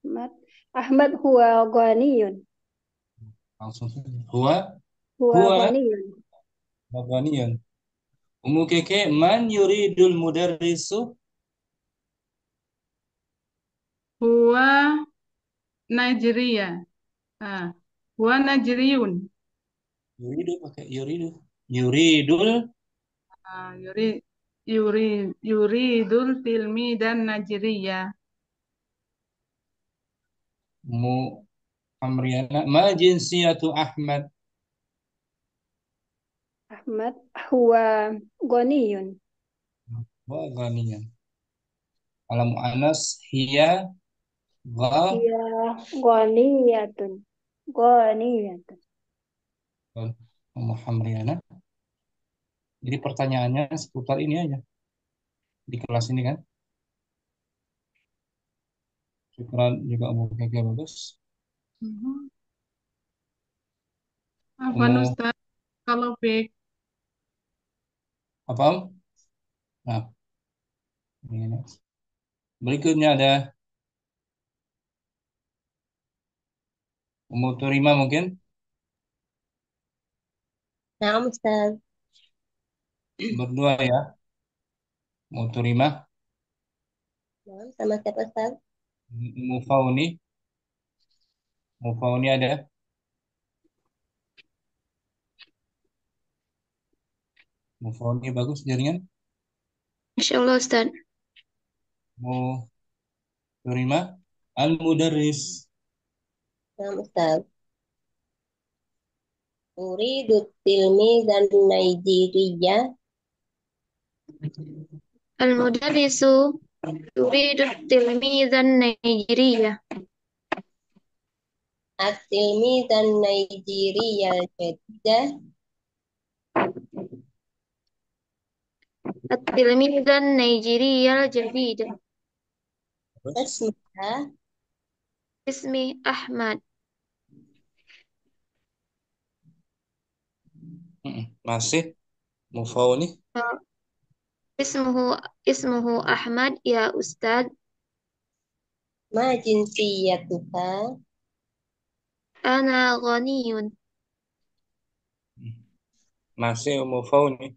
Ahmad. Ahmad huwa ghaniyun. Langsung saja. Huwa. Huwa Huwa ghaniyun. ghaniyun. Umur keke. Man yuridul mudarrisu. Huwa najriyah. Ah. Huwa najriyun. Yuridu pakai yuridu. Yuridul Yuridul tilmidan najriyah. Muhammadiyana. Ma jinsiyatu Ahmad. Ahmad huwa ghaniyun. Wa ghaniyun. Alam Anas hiya gha Hiya ghaniyatun. Ghaniyatun. Muhammadiyana. Jadi pertanyaannya seputar ini aja di kelas ini kan. Syukran juga umur keke bagus. Apa Ustaz? Kalau baik. Apa Om? Nah, ini. Berikutnya ada umur terima mungkin. Nah, Ustaz. Berdua ya. Umur terima. Nah, sama siapa Ustaz? Mufauni. Mufauni ada. Mufauni bagus jaringan. Insya Allah Ustaz. Mau terima. Al-Mudarris. Nah, Ustaz. Uridu tilmizan Nigeria. Al-mudarrisu yuridu tilmizan Nigeria. At-tilmizan Nigeria al-jadidah. At-tilmizan Nigeria al-jadida. Tasmuka. Ismi Ahmad. Masih Mufauni. Ismuhu Ahmad ya Ustaz. Ma jinsiyatuka. Ana ghaniyun. Masih Mufauni.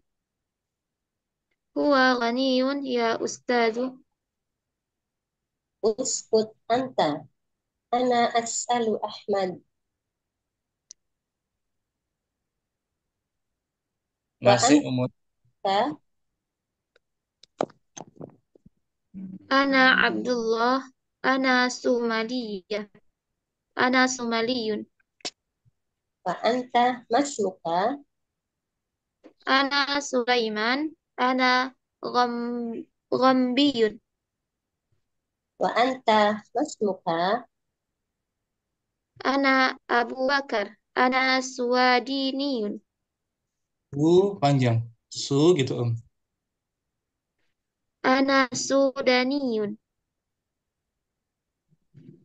Huwa ghaniyun ya Ustaz. Uskut anta. Ana as'alu Ahmad. Wa Masih umur anta. Ana Abdullah. Ana Sumaliyah. Ana Sumaliyun. Wa anta masmuka. Ana Sulaiman. Ana Ghambiyun. Wa anta masmuka. Ana Abu Bakar. Ana Suwadiniyun. panjang. Su gitu Om. Ana Sudaniyun.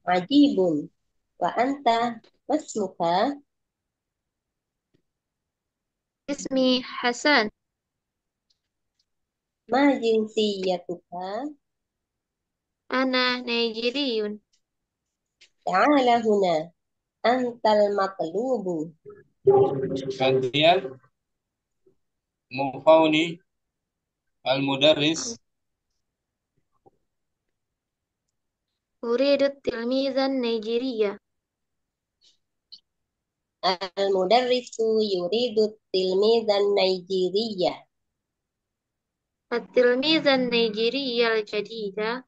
Ajibun. Wa anta masmuka. Ismi Hasan. Ma jinsiyatuka. Ana Nigeriyun. Ta'ala huna. Antal matlubu. Gantian Mufauni Al-Mudarris. Uridu tilmizan Nigeria. Al-mudarrisu yuridu tilmizan Nigeria. التلميذة النيجيرية الجديدة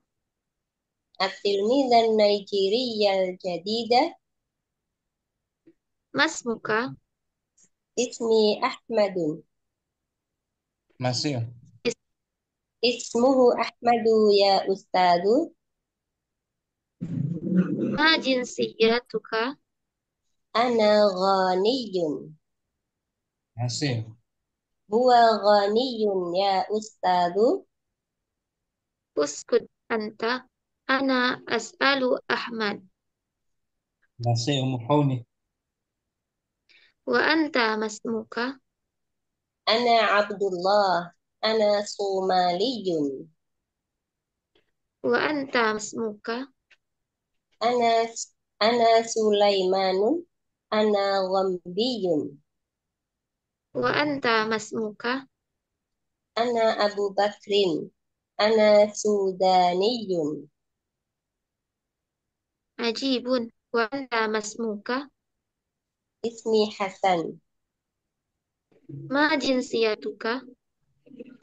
التلميذة النيجيرية الجديدة. ما اسمك؟ اسمي أحمد. Masih. اسمه أحمد يا أستاذ. ما جنسيتك؟ أنا غاني. Masih. هو غني يا أستاذ. اسكت أنت. أنا أسأل أحمد. Masih Fauni. وأنت ما اسمك؟ أنا عبد الله. أنا صومالي. وأنت ما اسمك؟ أنا أنا سليمان. أنا غمبي. وأنت ما اسمك؟ أنا أبو بكر. أنا سوداني. عجيب. وأنت ما اسمك؟ اسمي حسن. ما جنسيتك؟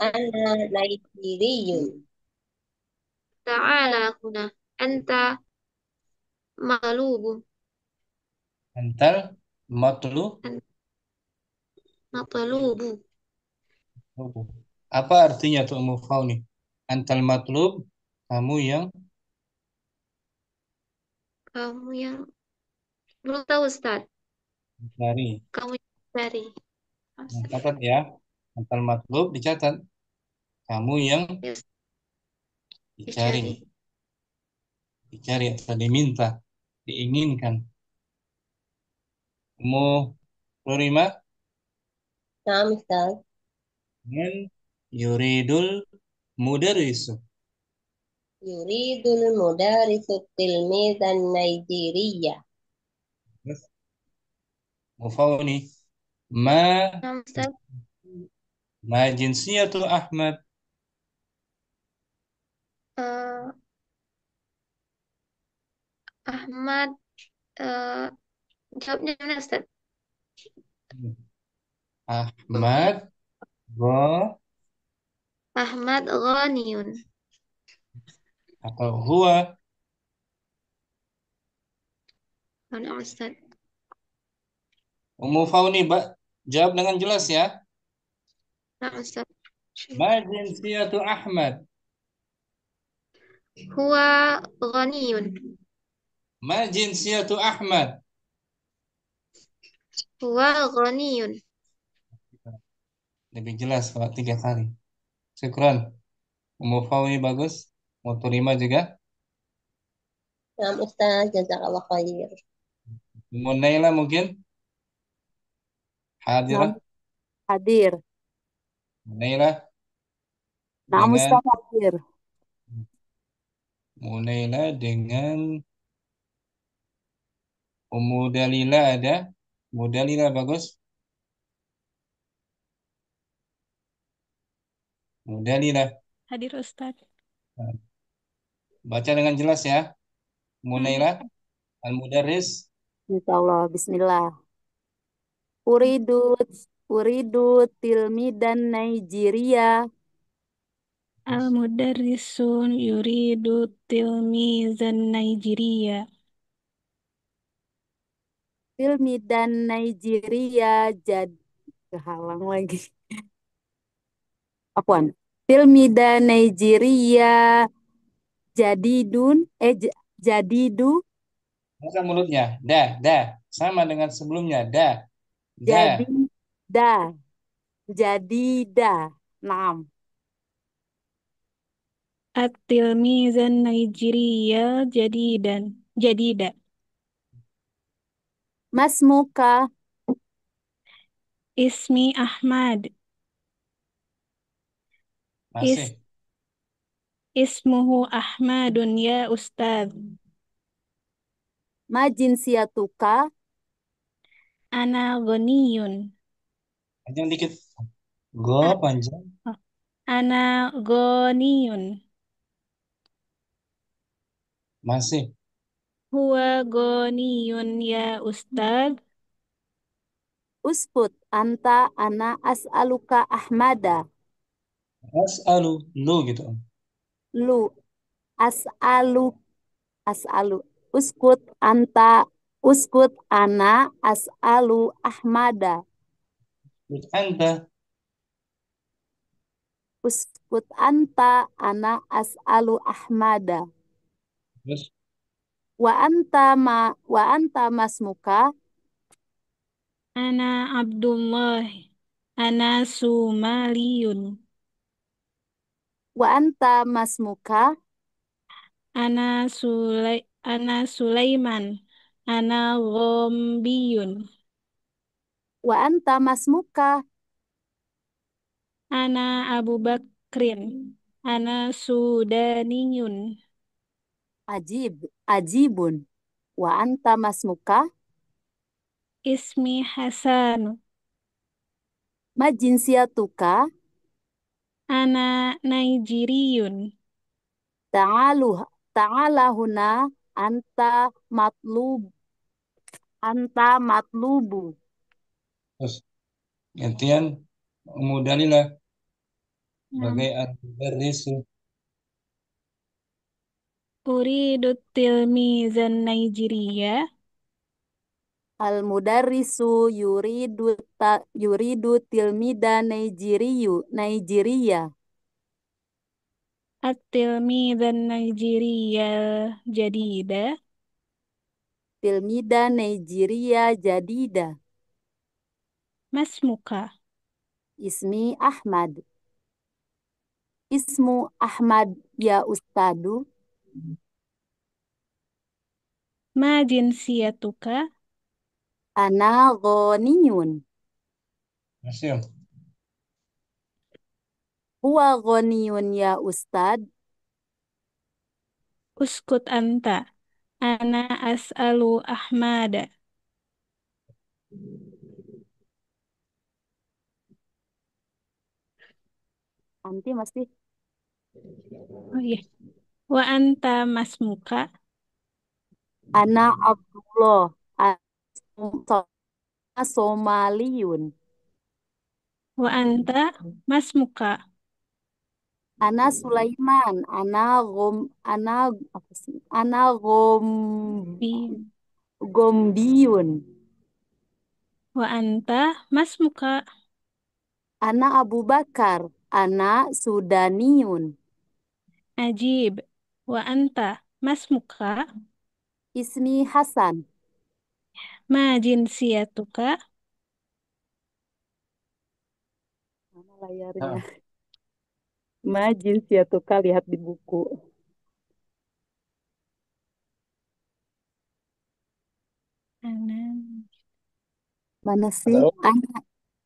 أنا نيجيري. تعال هنا. أنت مغلوب. Antal matlub. أنت مطلوب. Apa artinya tuh Fauni? Antal matlub, kamu yang Kamu yang belum tahu Ustaz. cari. Kamu yang cari. Nah, catat ya. Antal matlub dicatat. Kamu yang Yes, dicari. dicari. Dicari atau diminta, diinginkan. Kamu terima نعم أستاذ. dengan yuridul mudarrisu. يريد المدرس التلميذ النيجيري. Terus Fauni. Ma Nah, Ustaz. ma jinsiyatu Ahmad. Eh, Ahmad, eh, jawabnya mana Ustaz? Ahmad go Ahmad Ghaniyun. atau huwa. Mana Ustaz? Fauni, jawab dengan jelas ya. Nah, Ustaz. Ma jinsiyatu Ahmad. Huwa ghaniyun. Ma jinsiyatu Ahmad. Huwa ghaniyun. Lebih jelas kalau 3 kali. Syukran. Fauni bagus. Mau terima juga. نعم أستاذ جزاك الله خير. Naila mungkin Naam, hadirah. hadir. Naila Naam, dengan Ustaz hadir. Naila dengan Ummu Dalila ada. Ummu Dalila bagus. Ummu Dalila. Hadir Ustaz. Baca dengan jelas ya. Ummu Naila Al-Mudarris. Insya Allah, Bismillah. Uridut, uridut tilmidan Nigeria, Al-mudarrisun yuridu tilmizan Nigeria. tilmidan Nigeria jadi kehalang lagi. Apaan? Tilmidan Nigeria jadidun, jadidu, Masa mulutnya. Da. Sama dengan sebelumnya. Da. jadi da, jadi da. Naam. At-tilmizan Nigeria jadida. Masmuka, Ismi Ahmad. Masih. Ismuhu Ahmadun ya Ustaz. majinsiatuka, Ana ghaniyun. Panjang dikit. Go A- panjang. Ana ghaniyun. Masih. Huwa ghaniyun ya Ustaz. usput anta ana as'aluka Ahmada. As'alu, lu gitu. Lu. As'alu. As'alu. Uskut anta. Uskut ana. As'alu Ahmada. Terus anta, Uskut anta. Ana as'alu Ahmada. terus Wa anta masmuka. Ana Abdullah. Ana Sumaliyun. Wa anta masmuka. Ana Sulaiman. Ana Ghombiyun. Wa anta masmuka. Ana Abu Bakrin. Ana Sudaniyun. Ajib. Ajibun. Wa anta masmuka. Ismi Hasan. Ma jinsiyatuka. Ana Naijiriyun. Ta'alu. Ta'ala huna. Anta matlub. Anta matlubu. terus gantian mudalilah Nam. sebagai al-mudarrisu. Uridu tilmizan Nigeria. Al-mudarrisu yuridu tilmida Nigeria. At-tilmizan Nigeria jadida. Tilmida Nigeria jadida. Masmuka. Ismi Ahmad. Ismu Ahmad ya ustadu. Ma jinsiyatuka. Ana ghaniyun. Masih. Huwa ghaniyun ya ustad. Uskut anta. Ana as'alu Ahmada. Nanti masih Oh iya. Wa anta masmuka. ana Abdullah. Ana Somaliyun. Wa anta masmuka. Ana Sulaiman. Ana apa sih? Ana Bi. Gombiyun. Wa anta masmuka. Ana Abu Bakar. Ana Sudaniyun. Ajib. Wa anta masmuka. Ismi Hasan. Ma jinsiyatuka. Mana layarnya? Nah, Ma jinsiyatuka lihat di buku. Ana. Mana sih? tahu? Ana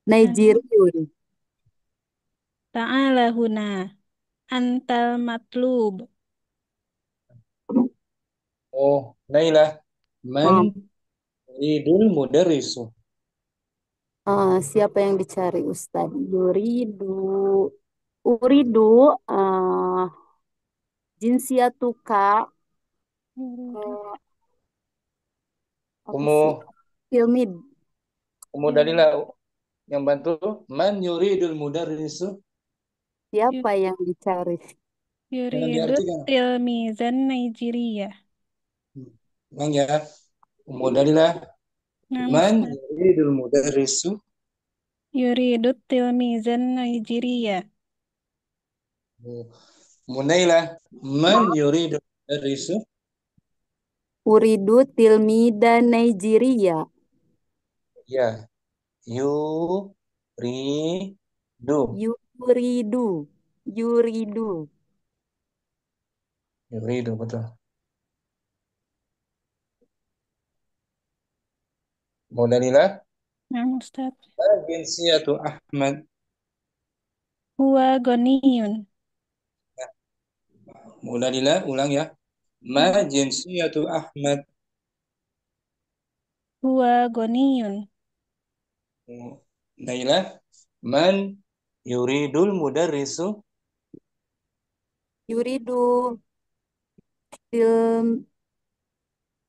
Nigeriun. Ta'ala huna. Antal matlub. Oh, Naila, man Hmm. yuridul mudarrisu. Siapa yang dicari Ustadz? Uridu jinsiyatuka Yuridu. apa Kamu, sih? Ilmid. kamu Yuridu. dalilah yang bantu. Man yuridul mudarrisu. Siapa yang dicari? Jangan Yuridu diartikan. tilmizan Nigeria. Bang ya, kamu dalilah Nam man Ustaz. yuridul mudarrisu. Yuridu tilmizan Nigeria. Munailah man yuridul mudarrisu. Uridu tilmida Nigeria. Ya, yuridu. Yuridu. Yuridu. Yuridu, betul. Mau dalilah Nam Ustaz. jinsiyatu Ahmad. Huwa ghaniyun. Mau dalilah ulang ya. Ma jinsiyatu Ahmad. Huwa ghaniyun. Nailah man yuridul mudarrisu. Yuridu til,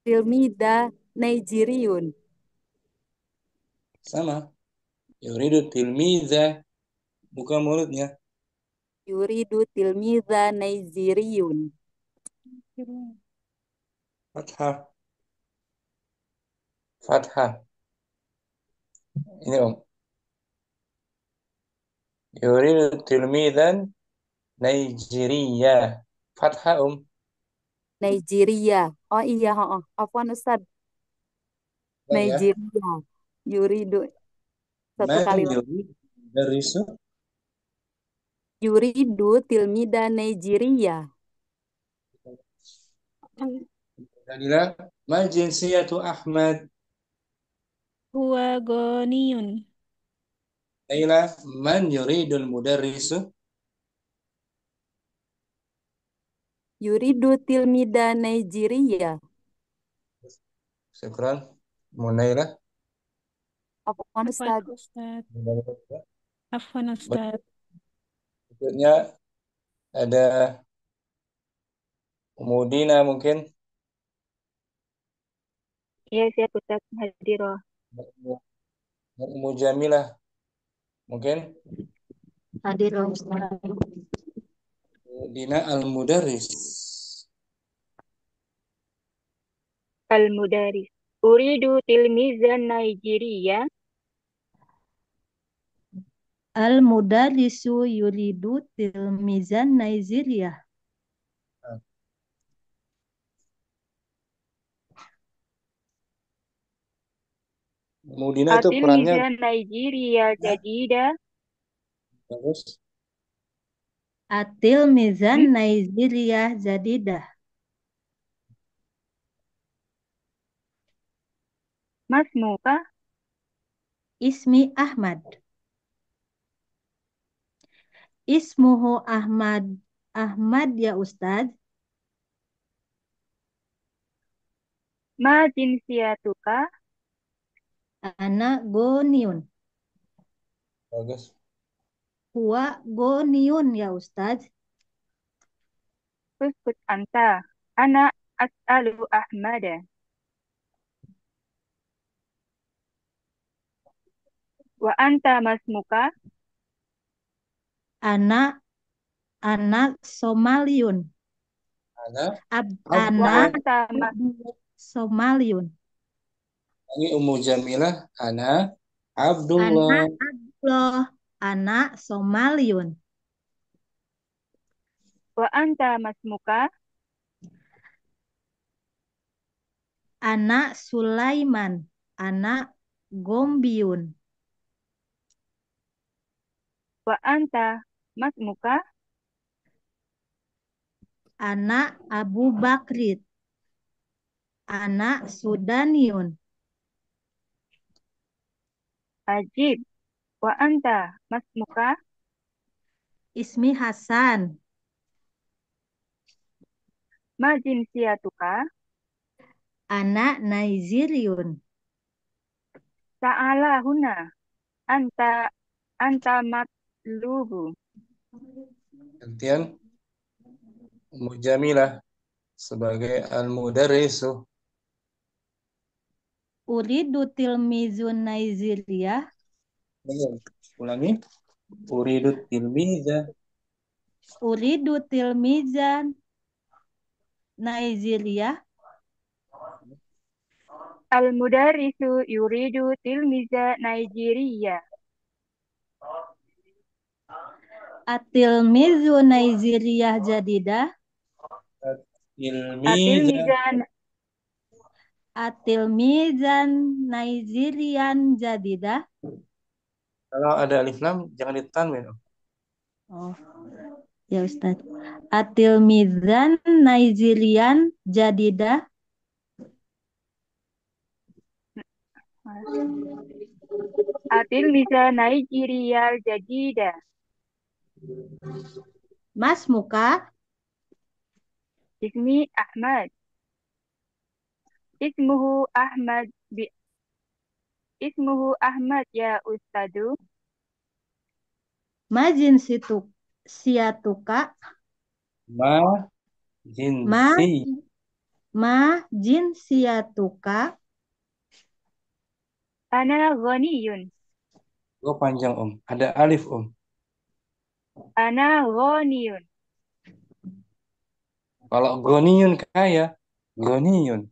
tilmida Nigeriun. Sama. Yuridu tilmiza. Buka mulutnya. Yuridu tilmidha Naijiriyun. Fathah. Fathah. Ini Om. Yuridu tilmidan Nigeria. Fathah Om. Nigeria. Oh iya, Afwan Ustaz. Ya. Nigeria. Yuridu. Satu Man kali lagi. yuridu darisu. Yuridu tilmida Nigeria. Dalila. Ma jinsiyatu Ahmad. هو غني. Laila. Man yuridul mudarrisu. Yuridu tilmida Nigeria. Syukran. Munaila. Afwan عفوا Ustaz. أستاذ. عفوا أستاذ. Berikutnya ada Umudina mungkin. Iya, siap Ustaz. Hadiroh. Ummu Jamilah mungkin. Hadir Ustaz. Dina al-mudarris. Al-Mudaris. Uridu tilmizan Nigeria. Al-mudarrisu yuridu tilmizan Nigeria. Umudina itu perannya Atilmizan Nigeria jadida. bagus. Atil mizan Nigeria jadidah. Masmuka. Ismi Ahmad. Ismuhu Ahmad. Ahmad ya Ustaz. Ma jinsiyatuka. Ana goniun. Bagus. Huwa goniun ya Ustaz. Uskut anta. Ana as'alu Ahmada. Wa anta masmuka. Anak Somaliun. Ana Wa Anak anta Somaliun. ini Ummu Jamilah. Ana Abdullah. Anak Abdullah. Anak Somaliun. wa anta masmuka. Anak Sulaiman. Anak Gombiun. Wa anta masmuka. Anak Abu Bakrit. Anak Sudaniun. Ajib. Wa anta masmuka. Ismi Hasan. Ma jinsiyatuka. Anak Naiziriun. Ta'ala huna. Anta matlubu. Gantian Ummu Jamilah sebagai al-mudarrisu. Uridu tilmizun Naiziria. Ulangi. Uridu tilmiza. Uridu tilmizan Naiziria. Al-mudarrisu yuridu tilmiza Nigeria. Atilmizu Naiziria jadida. Tilmiza. Atilmizan Atilmizan Naizirian jadida. Kalau ada alif lam jangan ditanwin. Oh, ya Ustaz. Atilmizan Naizirian jadida. Atilmiza Nigeria jadida. Mas muka. Ismi Ahmad. Ismuhu Ahmad Ismuhu Ahmad ya Ustadu. Majin siatuka. Ma jinsi. Ma jinsiatuka. Ana ghaniyun. Oh panjang Om. Ada alif Om. Ana ghaniyun. Kalau goniyun kaya, goniyun.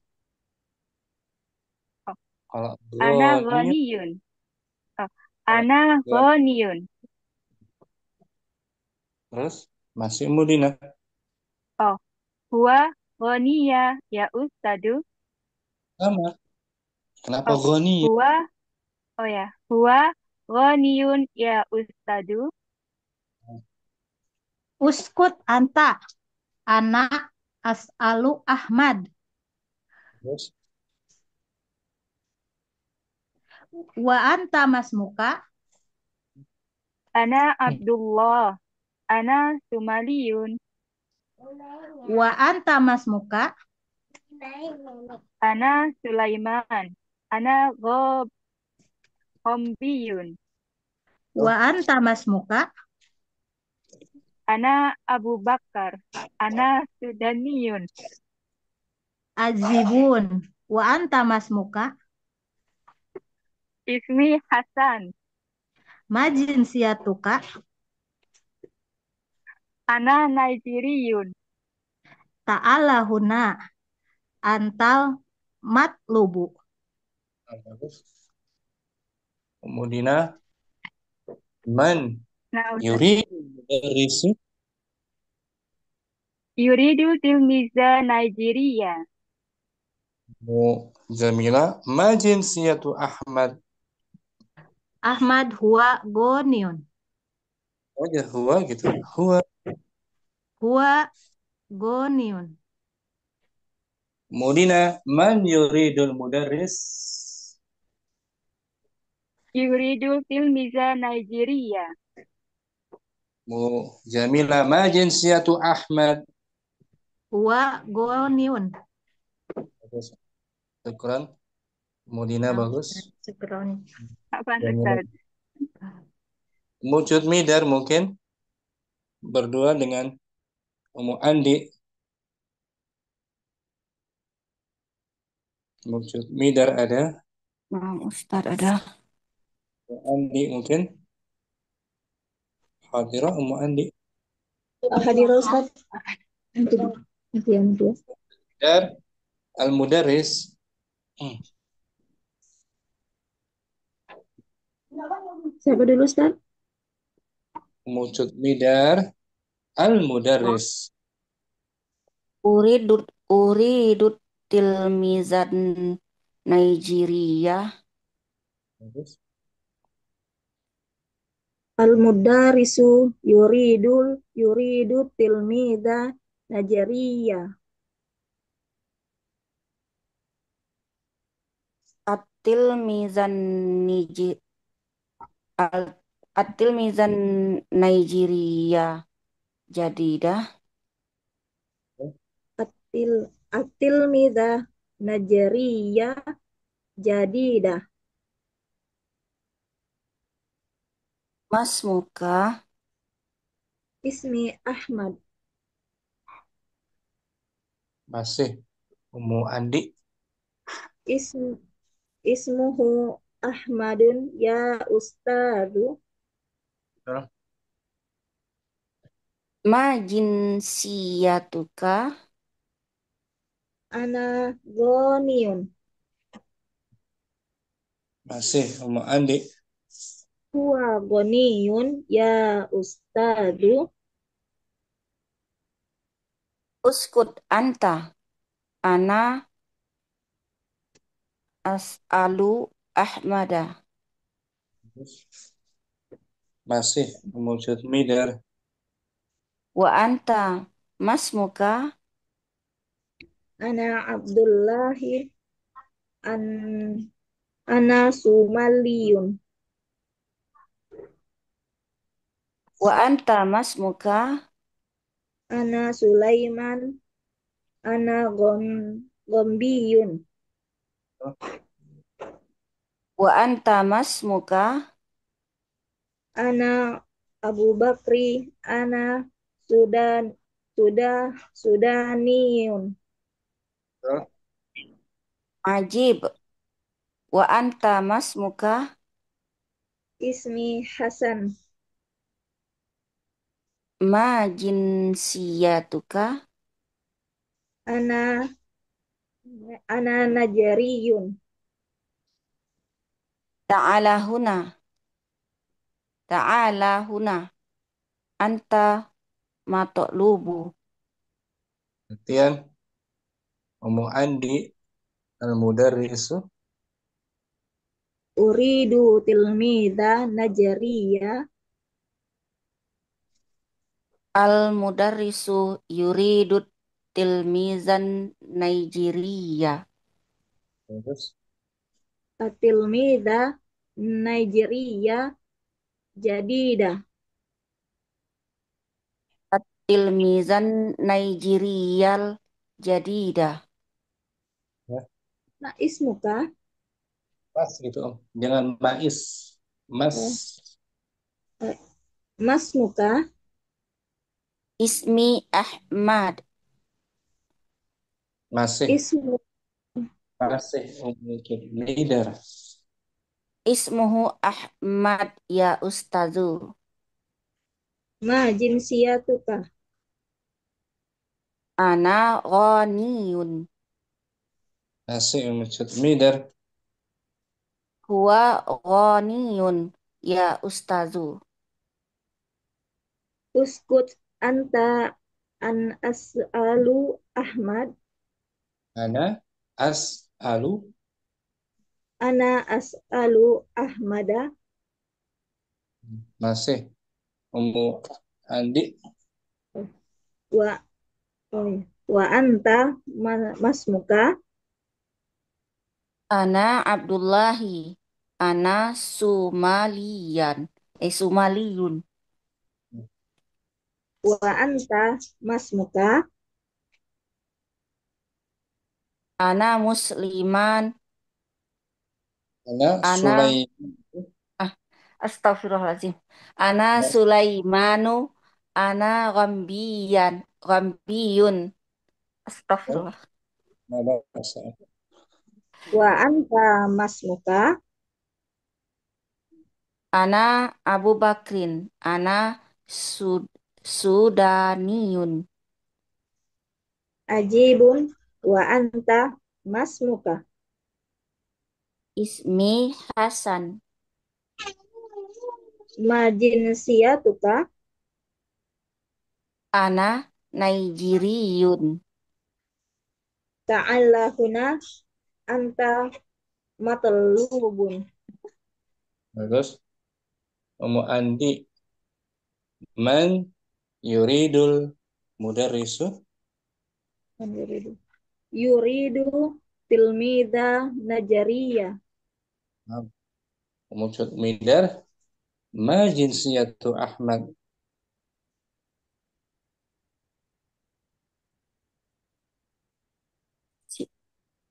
Oh, Kalau ana goniyun, ghaniyun. Oh, kalau ana gon- ghaniyun. terus masih Mudina. Oh, huwa ghaniya ya ustadu. Sama. Kenapa Oh, goniyun? huwa, oh ya, huwa ghaniyun ya ustadu. Uskut anta. Ana as'alu Ahmad. Terus Wa anta masmuka. Ana Abdullah. Ana Sumaliyun. Wa anta masmuka. Ana Sulaiman. Ana Ghombiyun. Wa anta masmuka. Ana Abu Bakar. Ana Sudaniyun. Azibun. Wa anta masmuka. Ismi Hasan. Majin siatuka. Ana Naijiriyun. Ta'ala huna. Antal matlubu. bagus. Mudina, man Nah, Ustaz. yuridu mudarrisu Yuridu tilmiza Nigeria. Jamila, ma jinsiyatu Ahmad. Ahmad huwa goniun. Aja huwa gitu. Huwa. Huwa goniun. Mudina, man yuridul mudarris. Yuridu tilmiza Nigeria. Jamila, ma jinsiyatu Ahmad. Huwa goniun. Bagus. Syukran. Mudina bagus. Syukron. Apa Jamila. Ustaz? Mujud Midar mungkin berdua dengan Ummu Andi. Mujud Midar ada. Ustaz ada. Ummu Andi mungkin. Hadirah Ummu Andi. Hadir Ustaz. Nanti ya. Midar Al-Mudarris. Siapa dulu Ustaz? Mujud Midar Al-Mudarris. Uridut tilmizan Nigeria. Bagus. Al-Mudarisu yuridu tilmida Najeriya. Atil mizan Atil mizan Nigeria jadidah. Atil mida Najeriya jadidah. Mas muka Ismi Ahmad. Masih Ummu Andi. Ismuhu Ahmadun ya Ustadu. ma jinsiyatuka. Ana ghaniyun. Masih Ummu Andi. Huwa ghaniyun ya Ustadu. Uskut anta. Ana as'alu Ahmada. Masih Mujud Midar. Wa anta mas muka. Ana Abdullahi Ana Sumaliyun. Wa anta mas muka. Ana Sulaiman. Ana Gombiyun. Wa anta mas muka. Ana Abu Bakri. Ana Sudaniyun. Ajib. Wa anta mas muka. Ismi Hasan. Ma jinsiyatuka? Ana ana najariyun. Ta'ala huna. Ta'ala huna. Anta matlubu. Kemudian Ummu Andi al-mudarrisu. Uridu tilmida najariya. Al-mudarrisu yuridut tilmizan Nigeria. Terus Tilmida Nigeria jadida. Tilmizan Nigerial jadida. ya, Nah, ismuka? mas gitu Om. Jangan mais. Mas. Eh, Mas muka? Ismi Ahmad. Masih. Ismu Masih Ummu Leader. Ismuhu Ahmad ya ustazu. ma jinsiyatuka? Ana ghaniyun. Masih Ummu Leader. Huwa ghaniyun ya ustazu. Uskut anta an as'alu Ahmad. Ana as'alu. Ana as'alu Ahmada. Masih Ummu Andi. Wa wa anta mas muka? Ana Abdullahi. Ana Sumalian. Sumaliyun. Wa anta mas muka? Ana Musliman. Ana Ana Astagfirullahaladzim. Ana Sulaimanu. Ana Gambiyun. Astagfirullah. Wa anta mas muka? Ana Abu Bakrin. Ana Sudaniyun. Ajibun wa anta mas muka? Ismi Hasan. Ma jinsiyatuka? Ana Nigeriyun. Ta'ala huna anta matlubun. Bagus. Ummu Andi. Man yuridul mudarrisu. Yuridu tilmida najariya. Ummu Leader. Ma jinsiyatu Ahmad.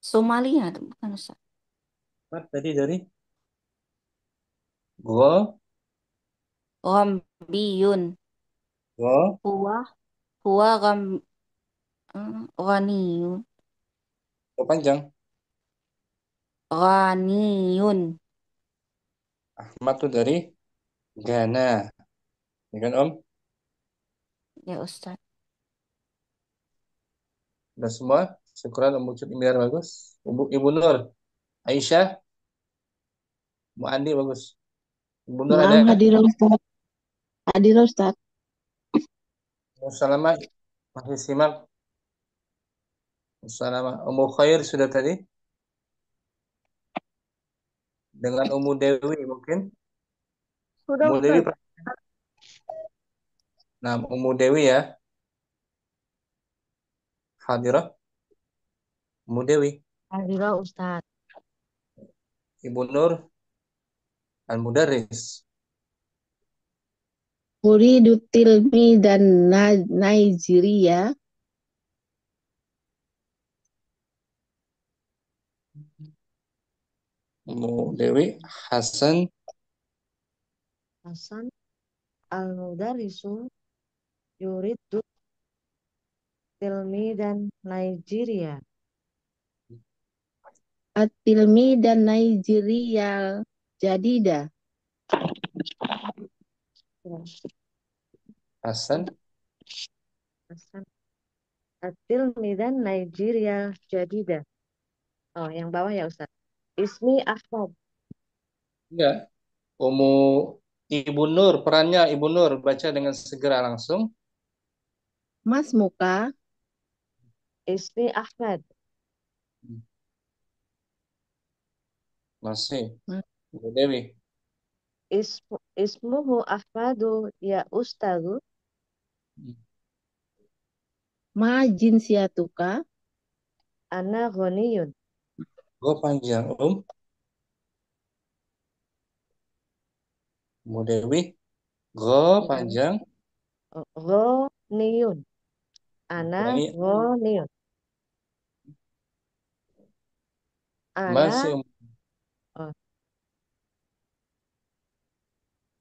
Somalia bukan Ustaz. Apa tadi dari Go. Gambiyun. Go. Huwa ghaniyun. Panjang. Ghaniyun. Ahmad tuh dari Ghana. Ya kan Om? Ya Ustaz. Udah semua? Syukuran Om Ucup Imir bagus. Ibu Nur. Aisyah. Ibu Andi bagus. Ibu Nur ada? Naam hadir Ustaz. Hadir Ustaz. Assalamualaikum. Masih simak. Assalamualaikum. Ummu Khair sudah tadi? Dengan Ummu Dewi mungkin? Sudah Ummu Dewi. Ustaz. Nah, Ummu Dewi ya. Hadirah. Ummu Dewi. Hadirah Ustaz. Ibu Nur. Al-Mudarris. Uridu tilmi dan Nigeria. Ummu Dewi. Hasan. Hasan al-Mudarisu yuridu tilmi dan Nigeria. At-tilmi dan Nigeria jadida. Hasan. Hasan. At-tilmidan Nigeria Jadida. Oh, yang bawah ya Ustaz. Ismi Ahmad. Enggak. Umu Ibu Nur, perannya Ibu Nur. Baca dengan segera langsung. Mas muka. Ismi Ahmad. Masih. Hmm. Ibu Dewi. Ismuhu Ahmadu ya Ustadu. Ma jinsiyatuka. Ana ghaniyun. Go panjang, Ibu Dewi. Go panjang. Ghaniyun. Ana Ulangi. ghaniyun. Masih. Ana oh,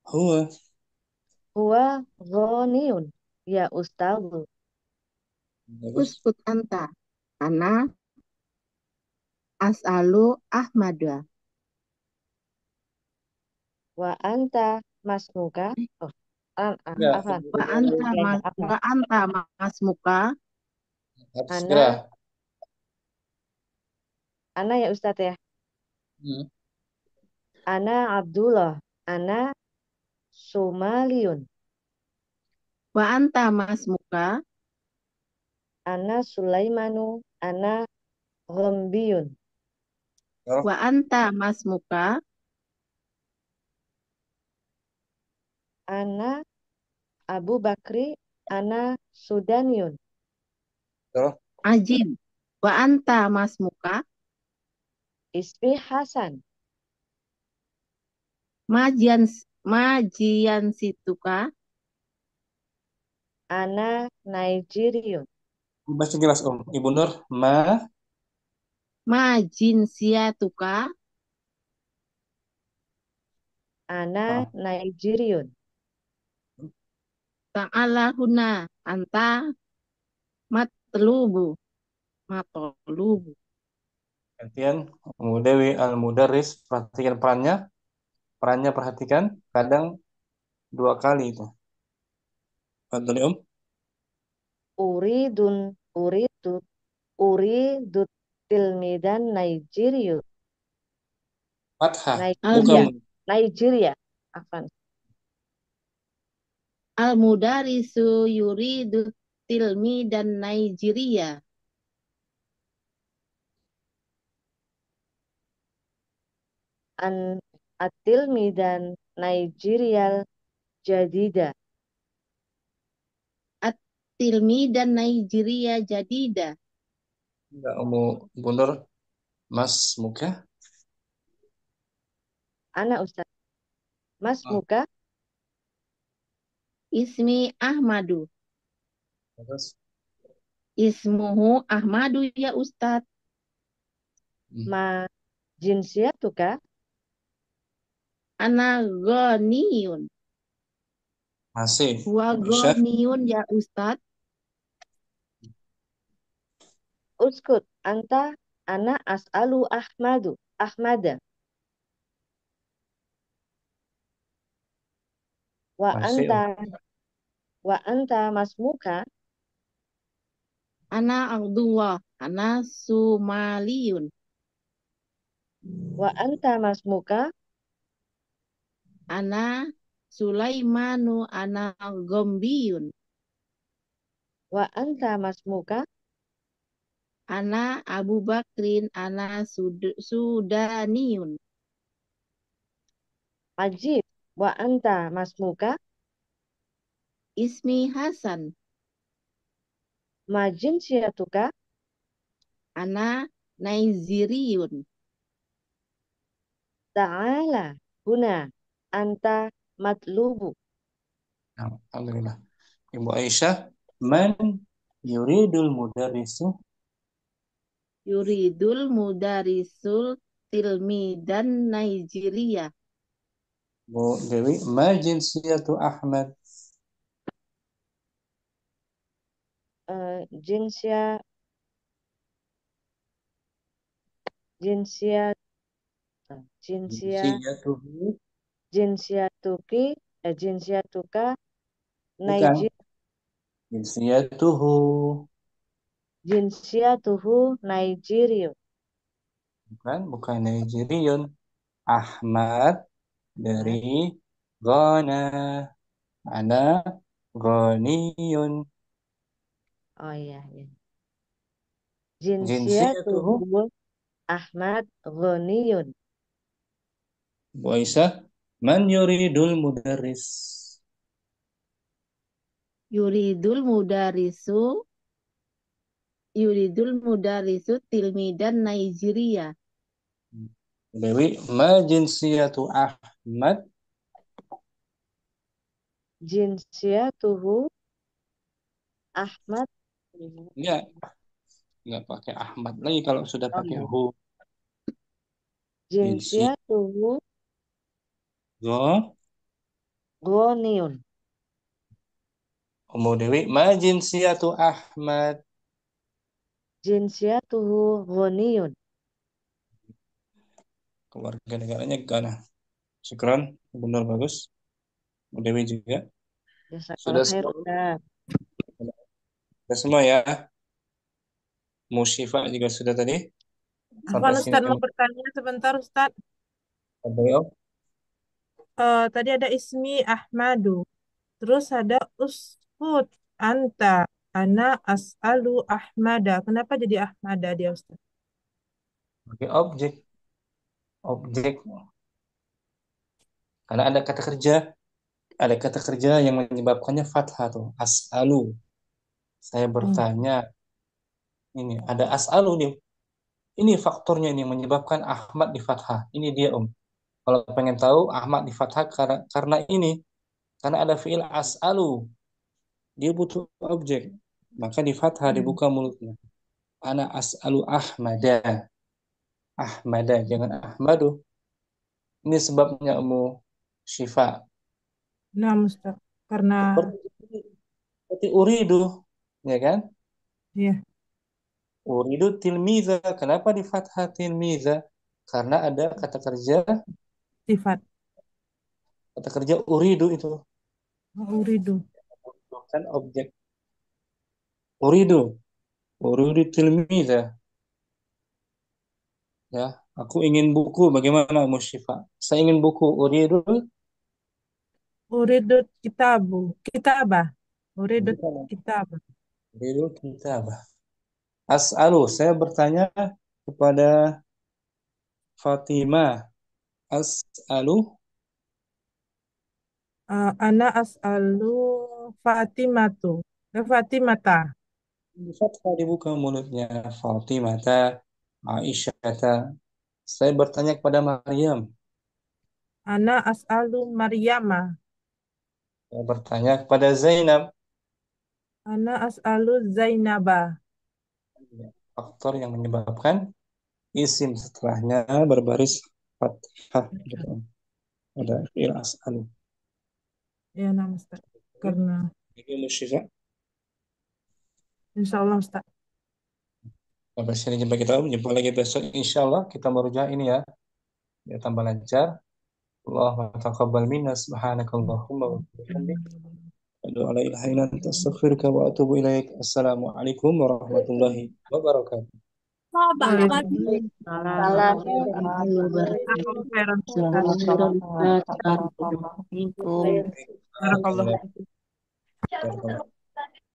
Huwa. huwa ghaniyun ya Ustadu. Terus. Uskut anta. Ana as'alu Ahmada. Wa anta masmuka. Oh, Enggak. apa? Wa anta Ya, mas, apa? wa anta mas muka. Harus Ana, segera. ana ya Ustadz ya. Ana Abdullah. Ana Somaliun. Wa anta mas muka. Ana Sulaimanu. Ana Ghambiun. Wa anta mas muka. Ana Abu Bakri. Ana Sudaniun. Ajib. Wa anta mas muka. Ismi Hasan. Majian situka. Ana Nigeriun. Baca jelas, Ibu Nur. Jinsiyatuka. Ana Nigeriun. Ta'ala huna anta matlubu. Matlubu. Gantian. Ibu Dewi Al-Mudarris. Perhatikan perannya. Perannya perhatikan. Kadang 2 kali itu. Fadli, Uridu tilmidan Nigeria. Fathah. Nigeria. Bukan. Nigeria. Afan. Al-mudarisu yuridu tilmi dan Nigeria. At-tilmidan Nigeria Jadida. At-tilmi dan Nigeria jadida. Enggak, Ibu Nur. Mas muka. Ana Ustaz. Mas muka. Ismi Ahmadu. Terus. Ismuhu Ahmadu ya Ustadz. Ma jinsiyatuka. Ana ghaniyun. Masih. Wa Aisyah. ghaniyun ya Ustadz. Uskut. Anta. Ana as'alu Ahmada. Wa Masih. anta masmuka. Ana Abdullah. Ana Sumaliyun. Wa anta masmuka. Ana Sulaimanu. Ana Gombiyun. Wa anta masmuka. Ana Abu Bakrin. Ana Sudaniyun. Ajib. Wa anta masmuka. Ismi Hasan. Ma jinsiyatuka. Ana Naiziriyun. Ta'ala huna anta matlubu. Alhamdulillah. Ibu Aisyah. Man yuridul mudarrisu. Yuridul mudarisul tilmi dan Nigeria. Bu Dewi. Ma jinsiyatu Ahmad. Jinsya jinsya jinsya Jinsiyatuhu. jinsyatuki jinsyatuka Bukan. Jinsiyatuhu. Jinsiyatuhu Nigeria. Bukan Nigerian. Ahmad dari Ghana. Ana Ghaniyun. Oh iya, iya. Jinsiyatuhu. Jinsiyatuhu Ahmad Ghaniyun. Bu Aisyah. Man yuridul mudarris. Yuridul mudarisu tilmidan Nigeria. Dewi. Ma jinsiyatu Ahmad. Jinsiyatuhu Ahmad. Enggak pakai Ahmad lagi kalau sudah Oh pakai iya. hu. Jinsi Jinsiyatuhu go. Ghaniyun. Umu Dewi. Ma jinsiyatu Ahmad. Jinsiyatuhu Ghaniyun. Keluarga negaranya Ghana. Syukran, benar bagus. Bu Dewi juga. Jazakallah Sudah khair, semua, Ustaz. sudah semua ya. Musyifa juga sudah tadi. Sampai Afwan sini Ustaz mau kan bertanya sebentar Ustaz. beliau. Tadi ada Ismi Ahmadu. Terus ada Uskut Anta. Ana as'alu Ahmada. Kenapa jadi Ahmada dia Ustaz? Pakai objek. Karena ada kata kerja. Ada kata kerja yang menyebabkannya fathah tuh. As'alu. Saya bertanya. Ini ada as'alu nih. Ini faktornya ini yang menyebabkan Ahmad di fathah. Ini dia Kalau pengen tahu Ahmad di fathah karena ini. Karena ada fi'il as'alu. Dia butuh objek. Maka di fathah dibuka mulutnya. Ana as'alu Ahmada. Ahmada, jangan Ahmadu. Ini sebabnya Syifa. Nah, Ustaz. Karena Seperti uridu, ya kan? ya, Uridu tilmiza. Kenapa di fathah tilmiza? Karena ada kata sifat kerja uridu itu. uridu. Bukan objek. Uridu tilmiza. Ya, aku ingin buku. Bagaimana Musyifa? Saya ingin buku. Uridu kitabah. Uridu kitabah. Uridu kitabah. As'alu. Saya bertanya kepada Fatimah. As'alu. Ana as'alu Fatimata. Di fathah dibuka mulutnya. Fatimata. Aisyata. Saya bertanya kepada Maryam. Ana as'alu Maryama. Saya bertanya kepada Zainab. Ana as'alu Zainaba. Faktor yang menyebabkan isim setelahnya berbaris fathah. Ada fi'il as'alu. Ya, nama Ustaz. Karena Ini Musyifa. insya Allah Ustaz. Sampai sini jumpa kita. Jumpa lagi besok. Insya Allah kita merujak ini ya. Biar tambah lancar. Allahumma taqabbal minna subhanakallahumma wa bihamdik. Asyhadu an la ilaha illa anta astaghfiruka wa atubu ilaik. Assalamualaikum warahmatullahi wabarakatuh. Waalaikumsalam. Khairan, Ustaz. Assalamualaikum. Barakallah. Barakallah.